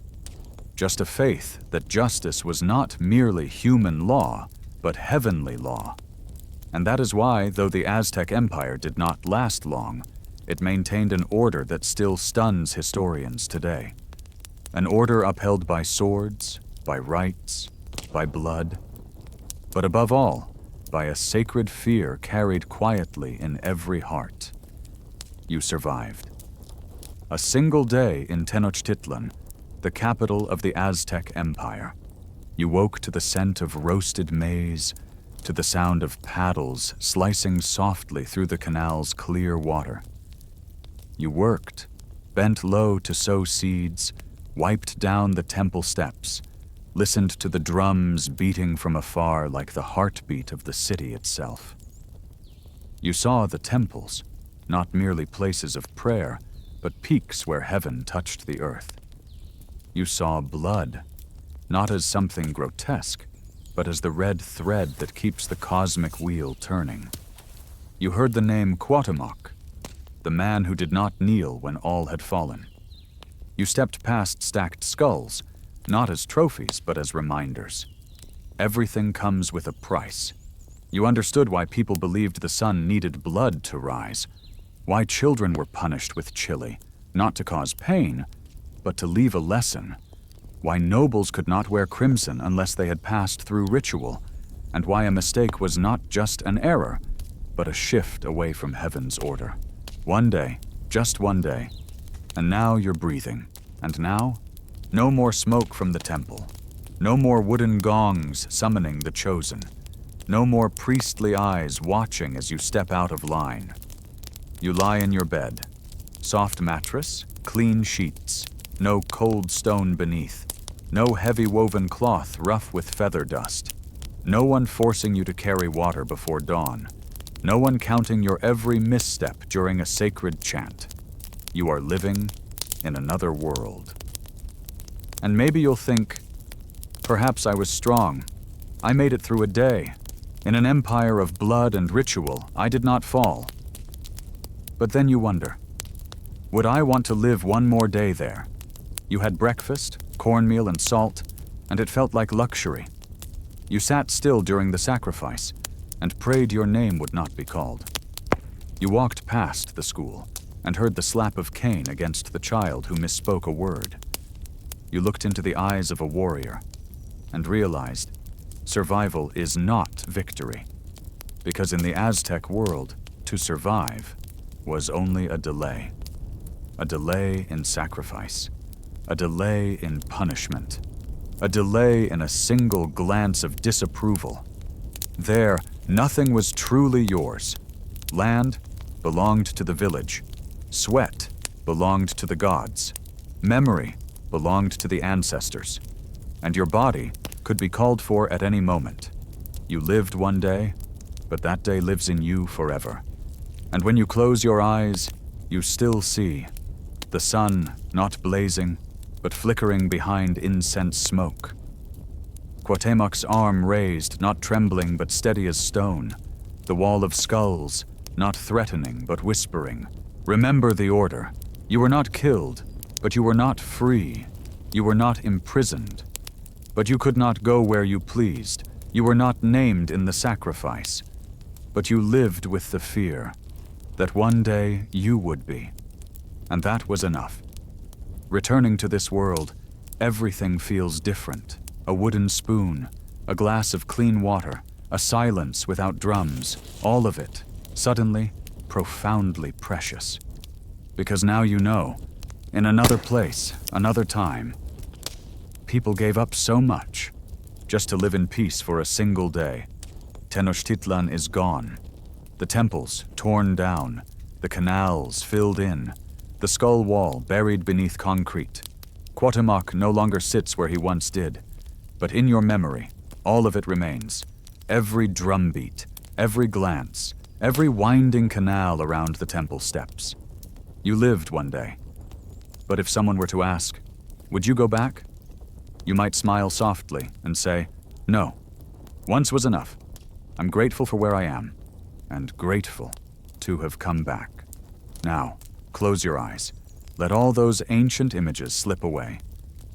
just a faith that justice was not merely human law, but heavenly law. And that is why, though the Aztec Empire did not last long, it maintained an order that still stuns historians today. An order upheld by swords, by rights, by blood, but above all, by a sacred fear carried quietly in every heart. You survived. A single day in Tenochtitlan, the capital of the Aztec Empire. You woke to the scent of roasted maize, to the sound of paddles slicing softly through the canal's clear water. You worked, bent low to sow seeds, wiped down the temple steps, listened to the drums beating from afar like the heartbeat of the city itself. You saw the temples, not merely places of prayer, but peaks where heaven touched the earth. You saw blood, not as something grotesque, but as the red thread that keeps the cosmic wheel turning. You heard the name Cuauhtémoc, the man who did not kneel when all had fallen. You stepped past stacked skulls, not as trophies, but as reminders. Everything comes with a price. You understood why people believed the sun needed blood to rise, why children were punished with chili, not to cause pain, but to leave a lesson, why nobles could not wear crimson unless they had passed through ritual, and why a mistake was not just an error, but a shift away from heaven's order. One day, just one day, and now you're breathing, and now, no more smoke from the temple, no more wooden gongs summoning the chosen, no more priestly eyes watching as you step out of line. You lie in your bed, soft mattress, clean sheets, no cold stone beneath, no heavy woven cloth rough with feather dust, no one forcing you to carry water before dawn, no one counting your every misstep during a sacred chant. You are living in another world. And maybe you'll think, perhaps I was strong. I made it through a day. In an empire of blood and ritual, I did not fall. But then you wonder, would I want to live one more day there? You had breakfast, cornmeal and salt, and it felt like luxury. You sat still during the sacrifice and prayed your name would not be called. You walked past the school and heard the slap of cane against the child who misspoke a word. You looked into the eyes of a warrior and realized survival is not victory, because in the Aztec world, to survive was only a delay in sacrifice, a delay in punishment, a delay in a single glance of disapproval. There, nothing was truly yours. Land belonged to the village. Sweat belonged to the gods. Memory belonged to the ancestors, and your body could be called for at any moment. You lived one day, but that day lives in you forever. And when you close your eyes, you still see the sun not blazing, but flickering behind incense smoke. Cuauhtémoc's arm raised, not trembling but steady as stone. The wall of skulls, not threatening but whispering. Remember the order. You were not killed, but you were not free. You were not imprisoned, but you could not go where you pleased. You were not named in the sacrifice, but you lived with the fear that one day you would be. And that was enough. Returning to this world, everything feels different. A wooden spoon, a glass of clean water, a silence without drums, all of it, suddenly, profoundly precious. Because now you know, in another place, another time, people gave up so much just to live in peace for a single day. Tenochtitlan is gone. The temples torn down, the canals filled in, the skull wall buried beneath concrete. Cuauhtémoc no longer sits where he once did, but in your memory, all of it remains. Every drumbeat, every glance, every winding canal around the temple steps. You lived one day. But if someone were to ask, would you go back? You might smile softly and say, no, once was enough. I'm grateful for where I am, and grateful to have come back. Now, close your eyes. Let all those ancient images slip away.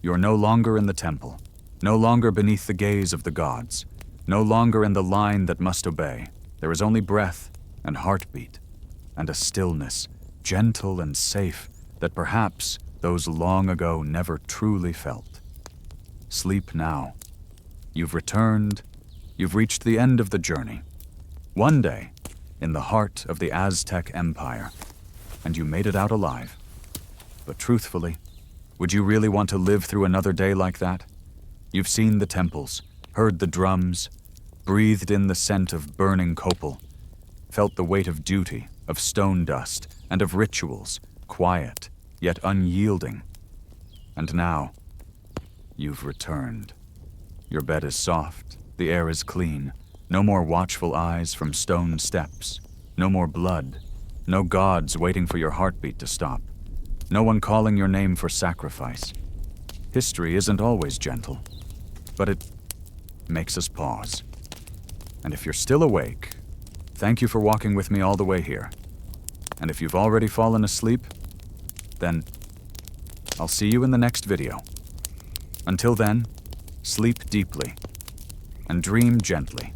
You're no longer in the temple, no longer beneath the gaze of the gods, no longer in the line that must obey. There is only breath and heartbeat, and a stillness, gentle and safe, that perhaps those long ago never truly felt. Sleep now. You've returned. You've reached the end of the journey. One day, in the heart of the Aztec Empire, and you made it out alive. But truthfully, would you really want to live through another day like that? You've seen the temples, heard the drums, breathed in the scent of burning copal, felt the weight of duty, of stone dust, and of rituals, quiet, yet unyielding. And now, you've returned. Your bed is soft, the air is clean, no more watchful eyes from stone steps, no more blood, no gods waiting for your heartbeat to stop, no one calling your name for sacrifice. History isn't always gentle, but it makes us pause. And if you're still awake, thank you for walking with me all the way here. And if you've already fallen asleep, then I'll see you in the next video. Until then, sleep deeply and dream gently.